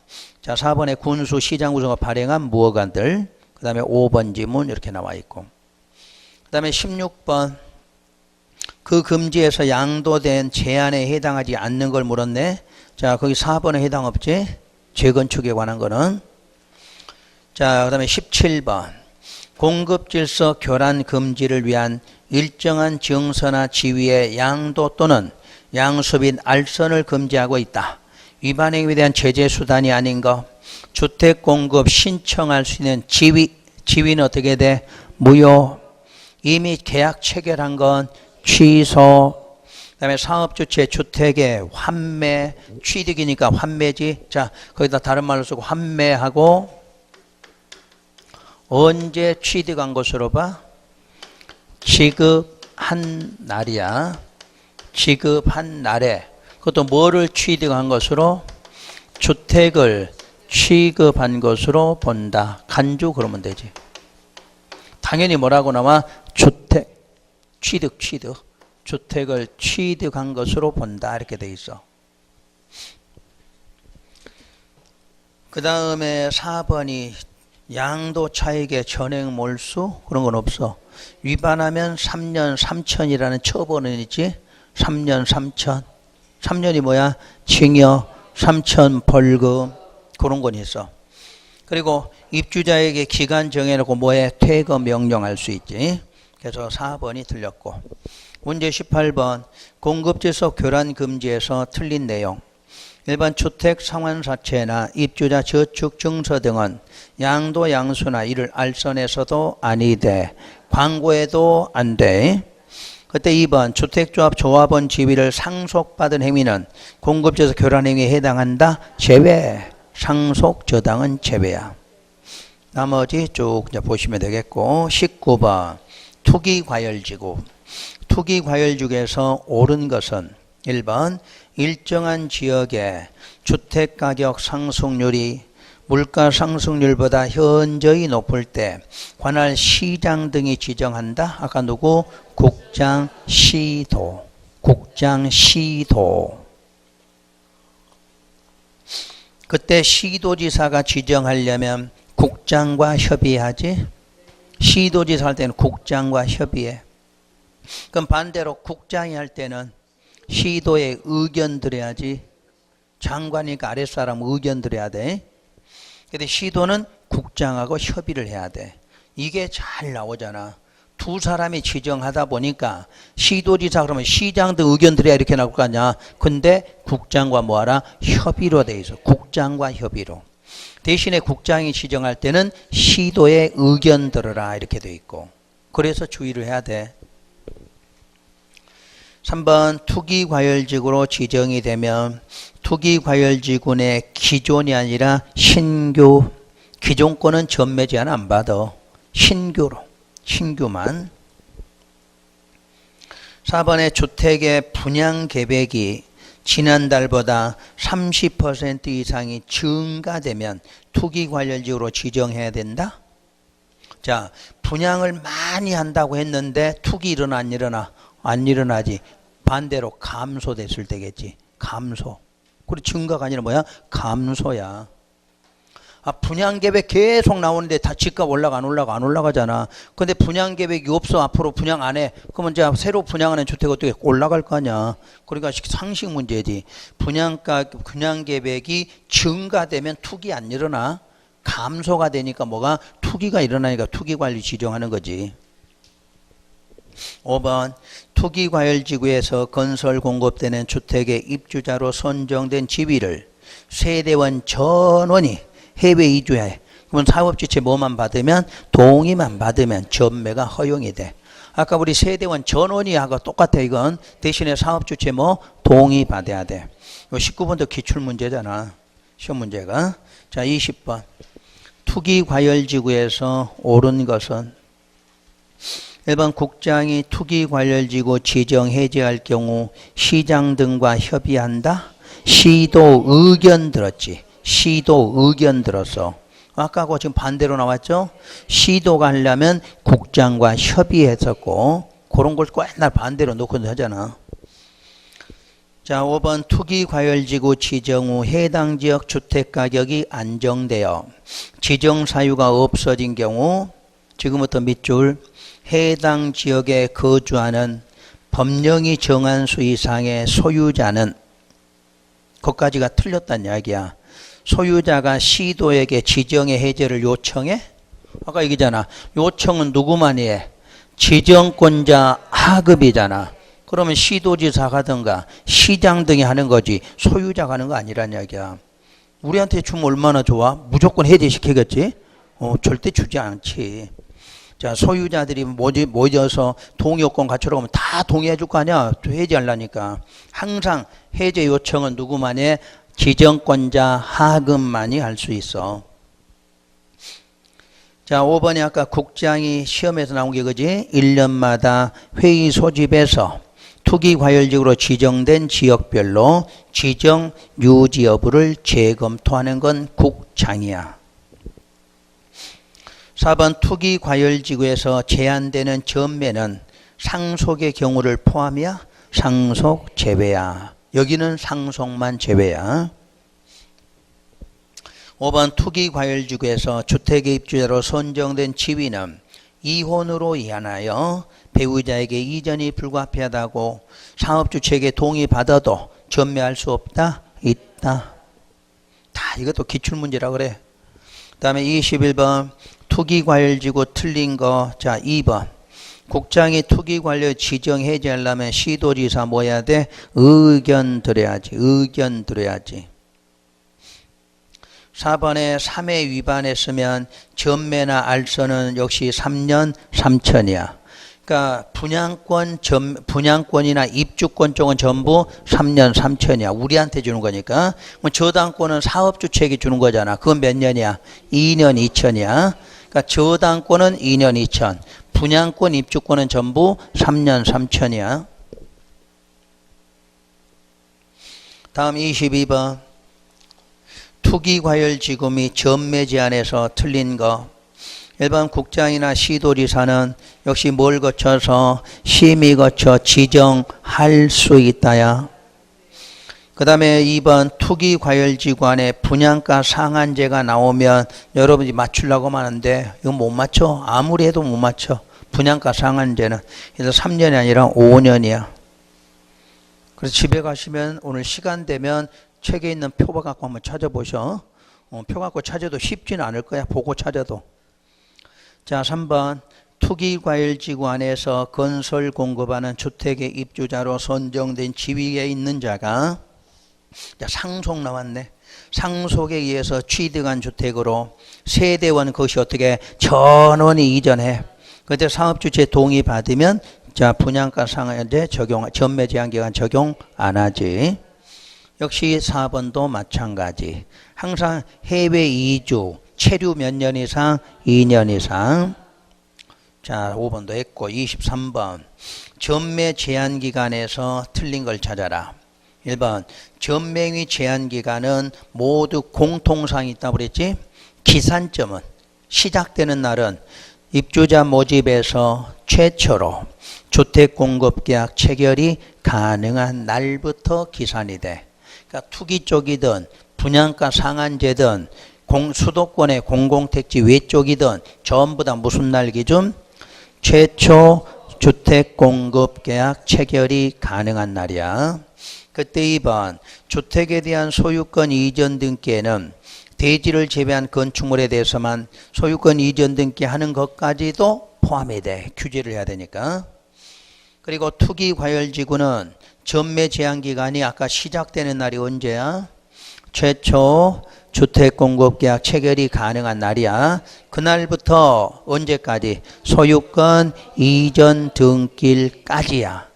자, 4번에 군수 시장구조가 발행한 무허가들. 그 다음에 5번 지문 이렇게 나와 있고. 그 다음에 16번. 그 금지에서 양도된 제한에 해당하지 않는 걸 물었네. 자, 거기 4번에 해당 없지? 재건축에 관한 거는. 자, 그 다음에 17번. 공급질서 교란 금지를 위한 일정한 증서나 지위의 양도 또는 양수 및 알선을 금지하고 있다. 위반 행위에 대한 제재 수단이 아닌 거. 주택 공급 신청할 수 있는 지위는 어떻게 돼? 무효. 이미 계약 체결한 건 취소. 그다음에 사업주체 주택의 환매, 취득이니까 환매지. 자, 거기다 다른 말로 쓰고 환매하고 언제 취득한 것으로 봐? 지급한 날이야. 지급한 날에. 그것도 뭐를 취득한 것으로? 주택을 취급한 것으로 본다. 간주 그러면 되지. 당연히 뭐라고 나와? 주택, 취득. 주택을 취득한 것으로 본다. 이렇게 돼 있어. 그 다음에 4번이 양도 차익의 전액 몰수? 그런 건 없어. 위반하면 3년 3천이라는 처벌은 있지? 3년 3천. 3년이 뭐야? 징역, 3천 벌금. 그런 건 있어. 그리고 입주자에게 기간 정해놓고 뭐해? 퇴거 명령할 수 있지. 그래서 4번이 틀렸고. 문제 18번. 공급질서 교란 금지에서 틀린 내용. 일반 주택 상환사채나 입주자 저축 증서 등은 양도 양수나 이를 알선해서도 아니 돼. 광고해도 안 돼. 그때 2번 주택조합 조합원 지위를 상속받은 행위는 공급질서 교란 행위에 해당한다. 제외. 상속 저당은 제외야. 나머지 쭉 이제 보시면 되겠고. 19번 투기과열지구. 투기 과열 중에서 옳은 것은 1번 일정한 지역의 주택가격 상승률이 물가 상승률보다 현저히 높을 때 관할 시장 등이 지정한다. 아까 누구? 국장, 시도. 국장, 시도. 그때 시도지사가 지정하려면 국장과 협의하지. 시도지사 할 때는 국장과 협의해. 그럼 반대로 국장이 할 때는 시도에 의견 드려야지. 장관이니까 아랫사람 의견 드려야 돼. 근데 시도는 국장하고 협의를 해야 돼. 이게 잘 나오잖아. 두 사람이 지정하다 보니까 시도지사 그러면 시장 등 의견 드려야 이렇게 나올 거 아니야. 근데 국장과 뭐하라? 협의로 돼 있어. 국장과 협의로. 대신에 국장이 지정할 때는 시도의 의견 들어라 이렇게 돼 있고. 그래서 주의를 해야 돼. 3번 투기과열지구로 지정이 되면 투기과열지구의 기존이 아니라 신규, 기존 거는 전매 제한 안 받아. 신규로, 신규만. 4번의 주택의 분양 계획이 지난달보다 30% 이상이 증가되면 투기과열지구로 지정해야 된다. 자, 분양을 많이 한다고 했는데 투기 일어나 안 일어나? 안 일어나지. 반대로 감소됐을 때겠지. 감소. 그리고 증가가 아니라 뭐야? 감소야. 아, 분양 계획 계속 나오는데 다 집값 올라가 안 올라가잖아. 근데 분양 계획이 없어. 앞으로 분양 안 해. 그러면 이제 새로 분양하는 주택 어떻게 올라갈 거 아니야. 그러니까 상식 문제지. 분양 계획이 증가되면 투기 안 일어나. 감소가 되니까 뭐가? 투기가 일어나니까 투기관리 지정하는 거지. 5번 투기과열지구에서 건설 공급되는 주택의 입주자로 선정된 지위를 세대원 전원이 해외 이주해. 그러면 사업주체 뭐만 받으면? 동의만 받으면 전매가 허용이 돼. 아까 우리 세대원 전원이 하고 똑같아. 이건 대신에 사업주체 뭐? 동의 받아야 돼. 19번도 기출문제잖아. 시험 문제가. 자, 20번 투기과열지구에서 옳은 것은 1번 국장이 투기과열지구 지정 해제할 경우 시장 등과 협의한다. 시도 의견 들었지. 시도 의견 들었어. 아까하고 지금 반대로 나왔죠. 시도가 하려면 국장과 협의했었고 그런 걸 맨날 반대로 놓고 하잖아. 자, 5번 투기과열지구 지정 후 해당 지역 주택가격이 안정되어 지정 사유가 없어진 경우 지금부터 밑줄 해당 지역에 거주하는 법령이 정한 수 이상의 소유자는 거기까지가 틀렸다는 이야기야. 소유자가 시도에게 지정의 해제를 요청해? 아까 얘기잖아. 요청은 누구만 해? 지정권자 하급이잖아. 그러면 시도지사가 하든가 시장 등이 하는 거지 소유자가 하는 거 아니란 이야기야. 우리한테 주면 얼마나 좋아? 무조건 해제시키겠지? 절대 주지 않지. 자, 소유자들이 모여서 동의요건 갖추라고 하면 다 동의해 줄 거 아니야. 해제하려니까. 항상 해제 요청은 누구만 해? 지정권자 하급만이 할 수 있어. 자, 5번에 아까 국장이 시험에서 나온 게 그지? 1년마다 회의 소집해서 투기과열지구로 지정된 지역별로 지정 유지 여부를 재검토하는 건 국장이야. 4번 투기과열지구에서 제한되는 전매는 상속의 경우를 포함이야? 상속 제외야. 여기는 상속만 제외야. 5번 투기과열지구에서 주택의 입주자로 선정된 지위는 이혼으로 인하여 배우자에게 이전이 불가피하다고 사업주체에게 동의받아도 전매할 수 없다? 있다. 다 이것도 기출문제라 그래. 그 다음에 21번 투기과열지구 틀린 거. 자, 2번 국장이 투기관련 지정 해제하려면 시도지사 뭐 해야 돼? 의견 드려야지. 의견 드려야지. 4번에 3회 위반했으면 전매나 알선은 역시 3년 3천이야. 그러니까 분양권이나 입주권 쪽은 전부 3년 3천이야. 우리한테 주는 거니까. 저당권은 사업주체에게 주는 거잖아. 그건 몇 년이야? 2년 2천이야. 그러니까 저당권은 2년 2천. 분양권, 입주권은 전부 3년 3천이야. 다음 22번. 투기과열지구 및 전매 제한에서 틀린 거. 1번 국장이나 시도지사는 역시 뭘 거쳐서 심의 거쳐 지정할 수 있다야. 그 다음에 2번 투기과열지구 안에 분양가 상한제가 나오면 여러분이 맞추려고 하는데 이거 못 맞춰. 아무리 해도 못 맞춰. 분양가 상한제는. 그래서 3년이 아니라 5년이야. 그래서 집에 가시면 오늘 시간 되면 책에 있는 표 갖고 한번 찾아보셔. 표 갖고 찾아도 쉽지는 않을 거야. 보고 찾아도. 자, 3번 투기과열지구 안에서 건설 공급하는 주택의 입주자로 선정된 지위에 있는 자가, 자, 상속 나왔네. 상속에 의해서 취득한 주택으로 세대원 그것이 어떻게 전원이 이전해. 그때 사업주체 동의 받으면 자, 분양가 상한제 적용, 전매 제한 기간 적용 안 하지. 역시 4번도 마찬가지. 항상 해외 이주, 체류 몇 년 이상? 2년 이상. 자, 5번도 했고 23번. 전매 제한 기간에서 틀린 걸 찾아라. 1번. 전매의 제한 기간은 모두 공통사항이 있다고 그랬지? 기산점은 시작되는 날은 입주자 모집에서 최초로 주택공급계약 체결이 가능한 날부터 기산이 돼. 그러니까 투기 쪽이든 분양가 상한제든 수도권의 공공택지 외쪽이든 전부 다 무슨 날 기준? 최초 주택공급계약 체결이 가능한 날이야. 그때 2번 주택에 대한 소유권 이전 등기에는 대지를 제외한 건축물에 대해서만 소유권 이전 등기하는 것까지도 포함이 돼. 규제를 해야 되니까. 그리고 투기과열지구는 전매 제한기간이 아까 시작되는 날이 언제야? 최초 주택공급계약 체결이 가능한 날이야. 그날부터 언제까지? 소유권 이전 등기일까지야.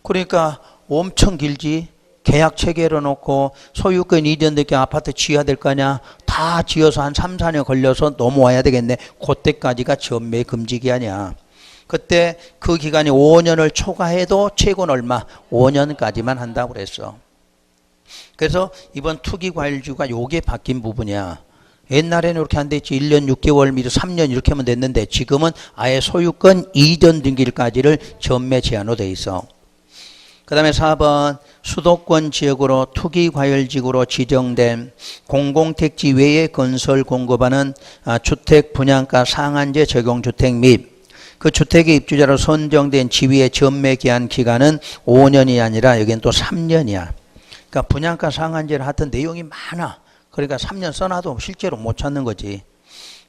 그러니까 엄청 길지. 계약 체결해 놓고 소유권 이전 등기 아파트 지어야 될 거 아니야. 다 지어서 한 3, 4년 걸려서 넘어와야 되겠네. 그때까지가 전매 금지 기간이야. 그때 그 기간이 5년을 초과해도 최고는 얼마? 5년까지만 한다고 그랬어. 그래서 이번 투기과열지구가 요게 바뀐 부분이야. 옛날에는 이렇게 안 됐지. 1년 6개월 미리 3년 이렇게 하면 됐는데 지금은 아예 소유권 이전 등기일까지를 전매 제한으로 돼 있어. 그 다음에 4번 수도권 지역으로 투기과열지구로 지정된 공공택지 외에 건설 공급하는 주택 분양가 상한제 적용주택 및 그 주택의 입주자로 선정된 지위의 전매 기한 기간은 5년이 아니라 여기는 또 3년이야. 그러니까 분양가 상한제를 하던 내용이 많아. 그러니까 3년 써놔도 실제로 못 찾는 거지.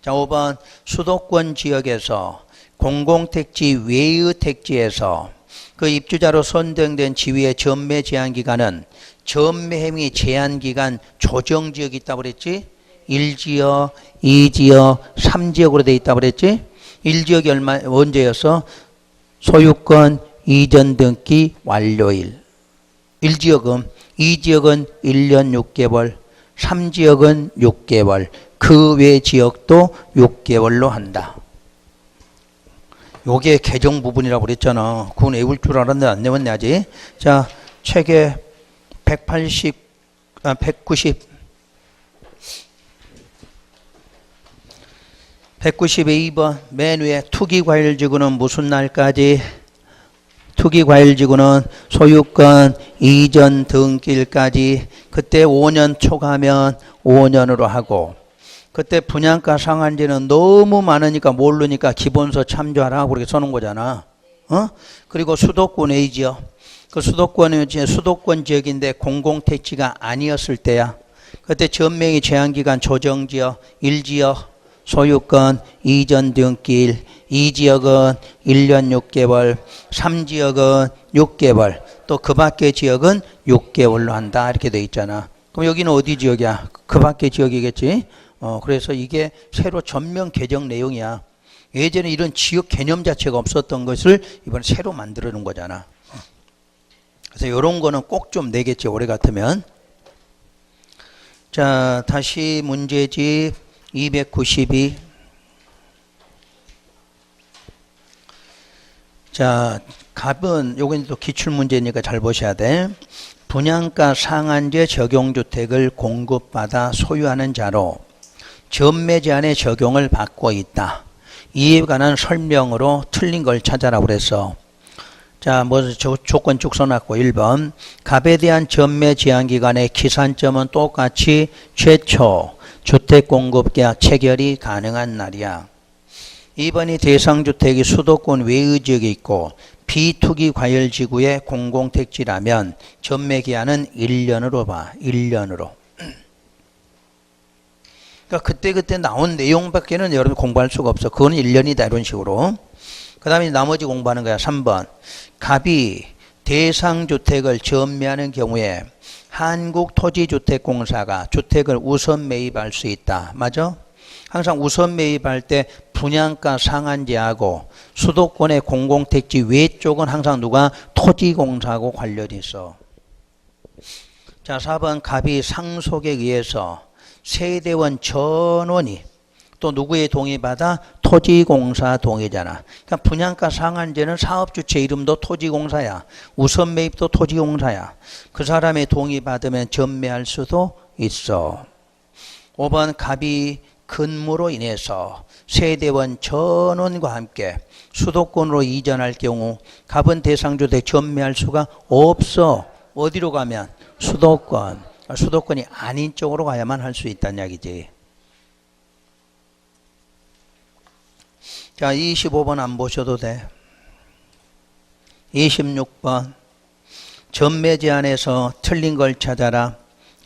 자, 5번 수도권 지역에서 공공택지 외의 택지에서 그 입주자로 선정된 지위의 전매 제한 기간은 전매 행위 제한 기간 조정 지역이 있다고 그랬지? 1지역, 2지역, 3지역으로 돼 있다고 그랬지? 1지역이 언제였어? 소유권 이전 등기 완료일. 1지역은 2지역은 1년 6개월, 3지역은 6개월, 그 외 지역도 6개월로 한다. 요게 개정 부분이라고 그랬잖아. 그건 외울 줄 알았는데 안 외웠네 아직. 자, 책에 192번 맨 위에 투기과열지구는 무슨 날까지? 투기과열지구는 소유권 이전 등기일까지. 그때 5년 초과하면 5년으로 하고, 그때 분양가 상한제는 너무 많으니까 모르니까 기본서 참조하라 그렇게 써놓은 거잖아. 그리고 수도권 A지역. 그 수도권 지역인데 공공택지가 아니었을 때야. 그때 전매의 제한기간 조정지역 1지역 소유권 이전 등기일, 2지역은 1년 6개월, 3지역은 6개월, 또 그 밖의 지역은 6개월로 한다 이렇게 돼 있잖아. 그럼 여기는 어디 지역이야? 그 밖의 지역이겠지. 그래서 이게 새로 전면 개정 내용이야. 예전에 이런 지역 개념 자체가 없었던 것을 이번에 새로 만들어 놓은 거잖아. 그래서 이런 거는 꼭 좀 내겠지 올해 같으면. 자, 다시 문제집 292. 자, 갑은 요건 또 기출문제니까 잘 보셔야 돼. 분양가 상한제 적용주택을 공급받아 소유하는 자로 전매 제한의 적용을 받고 있다. 이에 관한 설명으로 틀린 걸 찾아라고 그랬어. 자, 조건 쭉 써놨고 1번 갑에 대한 전매 제한 기간의 기산점은 똑같이 최초 주택 공급 계약 체결이 가능한 날이야. 2번이 대상주택이 수도권 외의 지역에 있고 비투기 과열지구의 공공택지라면 전매 기한은 1년으로 봐. 1년으로. 그러니까 그때 나온 내용밖에는 여러분 공부할 수가 없어. 그건 1년이다 이런 식으로. 그 다음에 나머지 공부하는 거야. 3번 갑이 대상주택을 전매하는 경우에 한국토지주택공사가 주택을 우선 매입할 수 있다. 맞아? 항상 우선 매입할 때 분양가 상한제하고 수도권의 공공택지 외쪽은 항상 누가? 토지공사하고 관련이 있어. 자, 4번 갑이 상속에 의해서 세대원 전원이 또 누구의 동의받아? 토지공사 동의잖아. 그러니까 분양가 상한제는 사업주체 이름도 토지공사야. 우선 매입도 토지공사야. 그 사람의 동의받으면 전매할 수도 있어. 5번 갑이 근무로 인해서 세대원 전원과 함께 수도권으로 이전할 경우 갑은 대상주택 전매할 수가 없어. 어디로 가면? 수도권. 수도권이 아닌 쪽으로 가야만 할 수 있다는 이야기지. 자, 25번 안 보셔도 돼. 26번 전매 제한에서 틀린 걸 찾아라.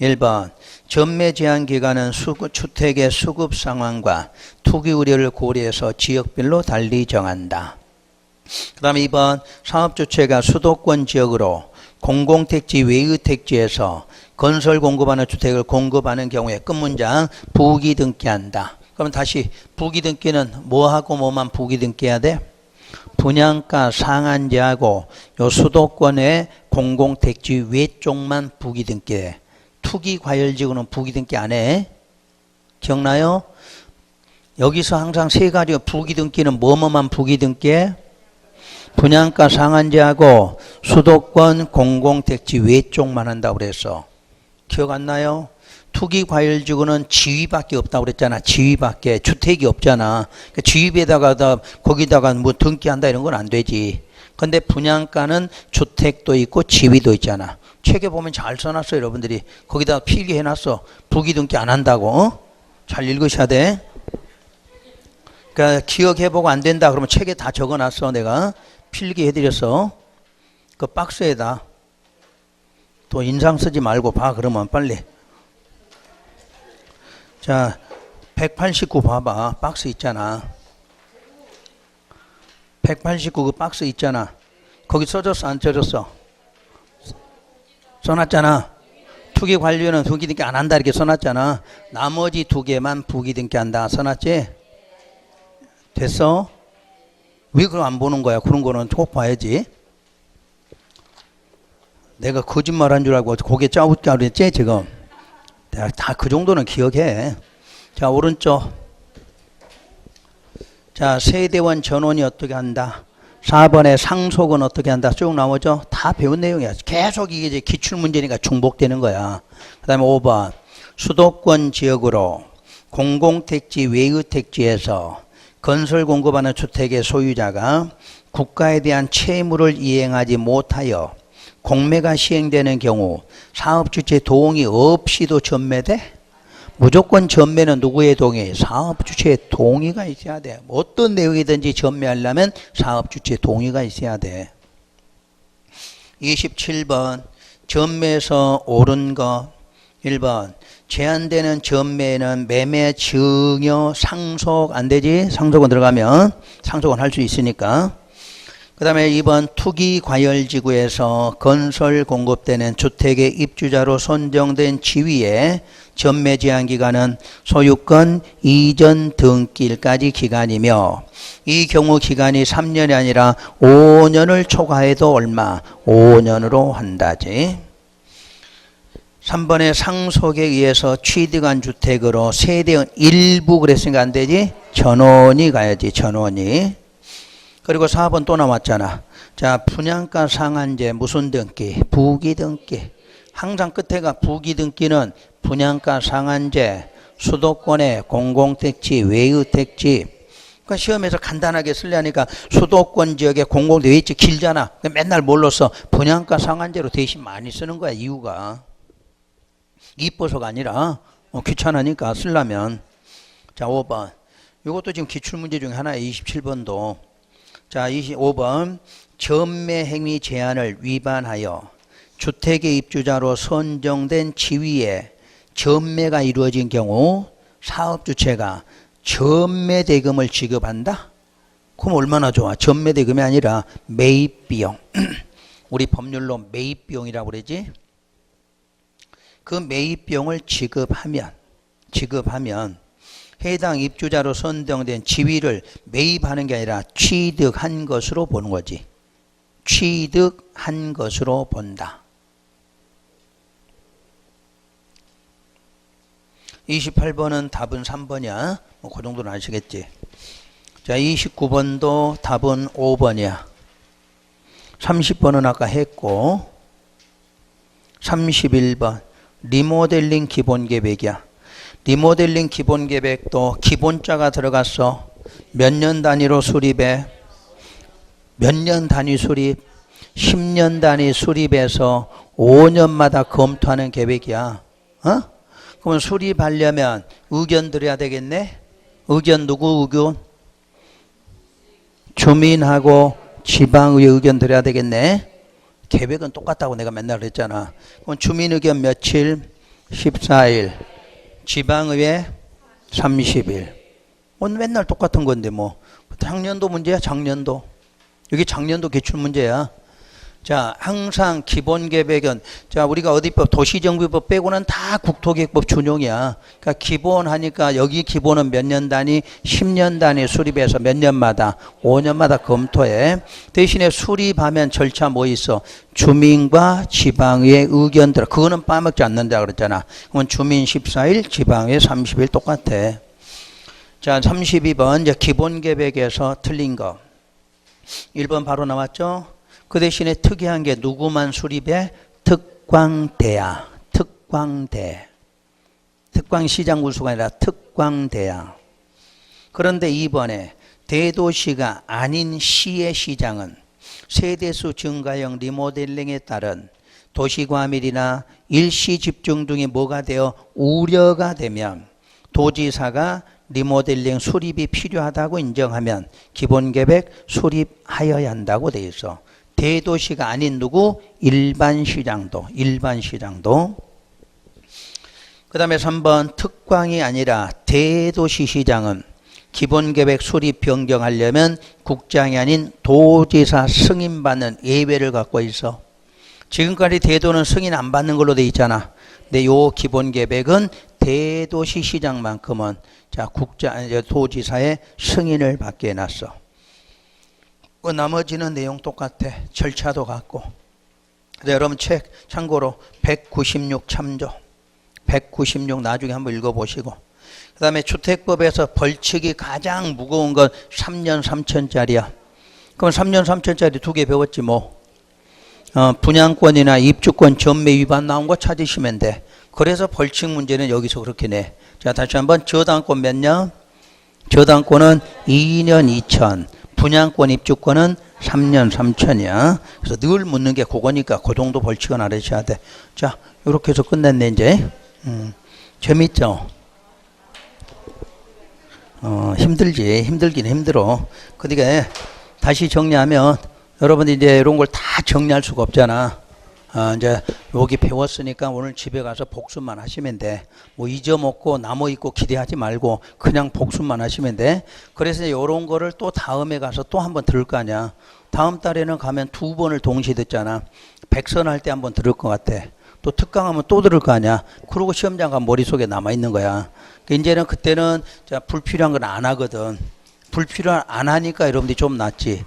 1번 전매 제한 기간은 주택의 수급 상황과 투기 우려를 고려해서 지역별로 달리 정한다. 그 다음에 2번 사업주체가 수도권 지역으로 공공택지 외의 택지에서 건설 공급하는 주택을 공급하는 경우에 끝문장 부기 등기한다. 그럼 다시 부기 등기는 뭐하고 뭐만 부기 등기해야 돼? 분양가 상한제하고 요 수도권의 공공택지 외쪽만 부기 등기해. 투기 과열지구는 부기 등기 안 해. 기억나요? 여기서 항상 세 가지 부기 등기는 뭐뭐만 부기 등기해? 분양가 상한제하고 수도권 공공택지 외쪽만 한다고 그랬어. 기억 안 나요? 투기 과열지구는 지위밖에 없다고 그랬잖아. 지위밖에. 주택이 없잖아. 그러니까 지위에다가 거기다가 뭐 등기한다 이런 건 안 되지. 근데 분양가는 주택도 있고 지위도 있잖아. 책에 보면 잘 써놨어 여러분들이. 거기다가 필기해놨어. 부기 등기 안 한다고. 어? 잘 읽으셔야 돼. 그러니까 기억해보고 안 된다 그러면 책에 다 적어놨어. 내가 필기해드렸어. 그 박스에다. 또 인상 쓰지 말고 봐. 그러면 빨리. 자, 189 봐봐. 박스 있잖아. 189 그 박스 있잖아. 거기 써졌어 안 써졌어? 써놨잖아. 투기 관리는 부기 등기 안 한다 이렇게 써놨잖아. 나머지 두 개만 부기 등기 한다 써놨지? 됐어? 왜 그럼 안 보는 거야? 그런 거는 꼭 봐야지. 내가 거짓말한 줄 알고 고개 짜웃자 그랬지 지금? 다 그 정도는 기억해. 자, 오른쪽. 자, 세대원 전원이 어떻게 한다? 4번에 상속은 어떻게 한다? 쭉 나오죠? 다 배운 내용이야. 계속 이게 이제 기출문제니까 중복되는 거야. 그 다음에 5번. 수도권 지역으로 공공택지 외의 택지에서 건설 공급하는 주택의 소유자가 국가에 대한 채무를 이행하지 못하여 공매가 시행되는 경우 사업주체 동의 없이도 전매돼? 무조건 전매는 누구의 동의? 사업주체의 동의가 있어야 돼. 어떤 내용이든지 전매하려면 사업주체의 동의가 있어야 돼. 27번 전매에서 옳은 거. 1번 제한되는 전매는 매매, 증여, 상속 안 되지? 상속은 들어가면 상속은 할 수 있으니까. 그 다음에 2번 투기 과열지구에서 건설 공급되는 주택의 입주자로 선정된 지위에 전매 제한 기간은 소유권 이전 등기일까지 기간이며 이 경우 기간이 3년이 아니라 5년을 초과해도 얼마? 5년으로 한다지. 3번에 상속에 의해서 취득한 주택으로 세대원 일부 그랬으니까 안 되지? 전원이 가야지 전원이. 그리고 4번 또 나왔잖아. 자, 분양가 상한제 무슨 등기? 부기 등기. 항상 끝에가 부기 등기는 분양가 상한제, 수도권의 공공택지, 외유택지. 그러니까 시험에서 간단하게 쓰려니까 수도권 지역의 공공택지 길잖아. 맨날 뭘로 써? 분양가 상한제로 대신 많이 쓰는 거야, 이유가. 이뻐서가 아니라 귀찮으니까 쓰려면. 자, 5번. 이것도 지금 기출문제 중에 하나에 27번도. 자, 25번. 전매 행위 제한을 위반하여 주택의 입주자로 선정된 지위에 전매가 이루어진 경우 사업주체가 전매대금을 지급한다? 그럼 얼마나 좋아? 전매대금이 아니라 매입비용. 우리 법률로 매입비용이라고 그러지? 그 매입비용을 지급하면 해당 입주자로 선정된 지위를 매입하는 게 아니라 취득한 것으로 보는 거지. 취득한 것으로 본다. 28번은 답은 3번이야. 뭐 그 정도는 아시겠지. 자, 29번도 답은 5번이야. 30번은 아까 했고, 31번 리모델링 기본계획이야. 리모델링 기본계획도 기본자가 들어갔어. 몇 년 단위로 수립해? 몇 년 단위 수립? 10년 단위 수립해서 5년마다 검토하는 계획이야. 그러면 수립하려면 의견 드려야 되겠네? 의견 누구 의견? 주민하고 지방의회 의견 드려야 되겠네? 계획은 똑같다고 내가 맨날 그랬잖아. 그럼 주민 의견 며칠? 14일. 지방의회 30일. 맨날 똑같은 건데 뭐. 작년도 문제야, 작년도. 여기 작년도 기출문제야. 자, 항상 기본계획은, 자, 우리가 어디법, 도시정비법 빼고는 다 국토계획법 준용이야. 그러니까 기본 하니까 여기 기본은 몇 년 단위, 10년 단위 수립해서 몇 년마다, 5년마다 검토해. 대신에 수립하면 절차 뭐 있어? 주민과 지방의 의견들. 그거는 빠먹지 않는다 그랬잖아. 그러면 주민 14일, 지방의 30일 똑같아. 자, 32번, 이제 기본계획에서 틀린 거. 1번 바로 나왔죠? 그 대신에 특이한 게 누구만 수립해? 특광대야. 특광대. 특광시장 구수가 아니라 특광대야. 그런데 이번에 대도시가 아닌 시의 시장은 세대수 증가형 리모델링에 따른 도시과밀이나 일시 집중 등이 뭐가 되어 우려가 되면 도지사가 리모델링 수립이 필요하다고 인정하면 기본계획 수립하여야 한다고 돼 있어. 대도시가 아닌 누구? 일반 시장도. 그 다음에 3번 특광이 아니라 대도시 시장은 기본계획 수립 변경하려면 국장이 아닌 도지사 승인받는 예외를 갖고 있어. 지금까지 대도는 승인 안 받는 걸로 돼 있잖아. 근데 요 기본계획은 대도시 시장만큼은 자, 도지사의 승인을 받게 해놨어. 나머지는 내용 똑같아. 절차도 같고. 여러분 책 참고로 196 참조. 196 나중에 한번 읽어보시고. 그 다음에 주택법에서 벌칙이 가장 무거운 건 3년 3천짜리야. 그럼 3년 3천짜리 2개 배웠지 뭐. 분양권이나 입주권 전매 위반 나온 거 찾으시면 돼. 그래서 벌칙 문제는 여기서 그렇게 내. 자, 다시 한번 저당권 몇 년? 저당권은 2년 2천. 분양권 입주권은 3년 3천이야. 그래서 늘 묻는 게 그거니까 그 정도 벌칙은 알으셔야 돼. 자, 이렇게 해서 끝냈네 이제. 재밌죠? 힘들긴 힘들어. 그러니까 다시 정리하면 여러분이 이제 이런 걸 다 정리할 수가 없잖아. 이제 여기 배웠으니까 오늘 집에 가서 복습만 하시면 돼. 뭐 잊어먹고 남아있고 기대하지 말고 그냥 복습만 하시면 돼. 그래서 이런 거를 또 다음에 가서 또 한번 들을 거 아니야. 다음 달에는 가면 2번을 동시에 듣잖아. 백선 할 때 한번 들을 것 같아. 또 특강하면 또 들을 거 아니야. 그러고 시험장 가면 머릿속에 남아있는 거야. 이제는 그때는 불필요한 건 안 하거든. 불필요한 안 하니까 여러분들이 좀 낫지.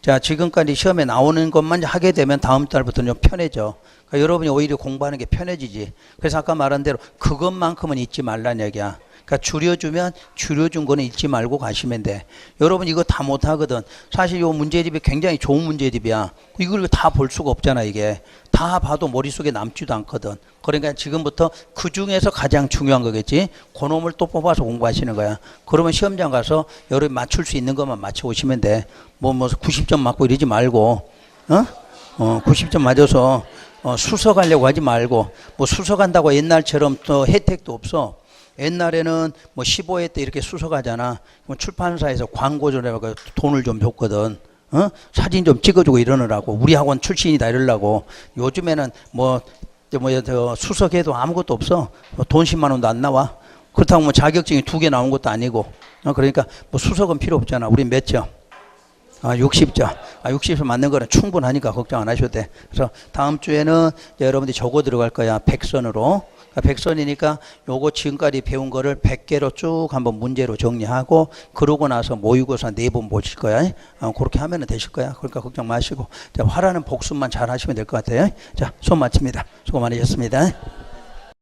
자, 지금까지 시험에 나오는 것만 하게 되면 다음 달부터는 좀 편해져. 그러니까 여러분이 오히려 공부하는 게 편해지지. 그래서 아까 말한 대로 그것만큼은 잊지 말라는 얘기야. 그러니까 그러니까 줄여준 거는 읽지 말고 가시면 돼. 여러분 이거 다 못하거든. 사실 이 문제집이 굉장히 좋은 문제집이야. 이걸 다 볼 수가 없잖아. 이게 다 봐도 머릿속에 남지도 않거든. 그러니까 지금부터 그 중에서 가장 중요한 거겠지. 그놈을 또 뽑아서 공부하시는 거야. 그러면 시험장 가서 여러분 맞출 수 있는 것만 맞춰 오시면 돼. 뭐 90점 맞고 이러지 말고 90점 맞아서 수석하려고 하지 말고. 뭐 수석한다고 옛날처럼 또 혜택도 없어. 옛날에는 뭐 15회 때 이렇게 수석하잖아. 출판사에서 광고 좀 해서 돈을 좀 줬거든. 사진 좀 찍어주고 이러느라고. 우리 학원 출신이다 이러려고. 요즘에는 저 수석해도 아무것도 없어. 돈 10만 원도 안 나와. 그렇다고 뭐 자격증이 2개 나온 것도 아니고. 그러니까 뭐 수석은 필요 없잖아. 우리 몇 점? 60점. 60점 맞는 거는 충분하니까 걱정 안 하셔도 돼. 그래서 다음 주에는 여러분들이 적어 들어갈 거야. 백선으로. 100선이니까 요거 지금까지 배운 거를 100개로 쭉 한번 문제로 정리하고, 그러고 나서 모의고사 4번 보실 거야. 그렇게 하면 되실 거야. 그러니까 걱정 마시고. 자, 화라는 복습만 잘 하시면 될 것 같아요. 자, 수업 마칩니다. 수고 많으셨습니다.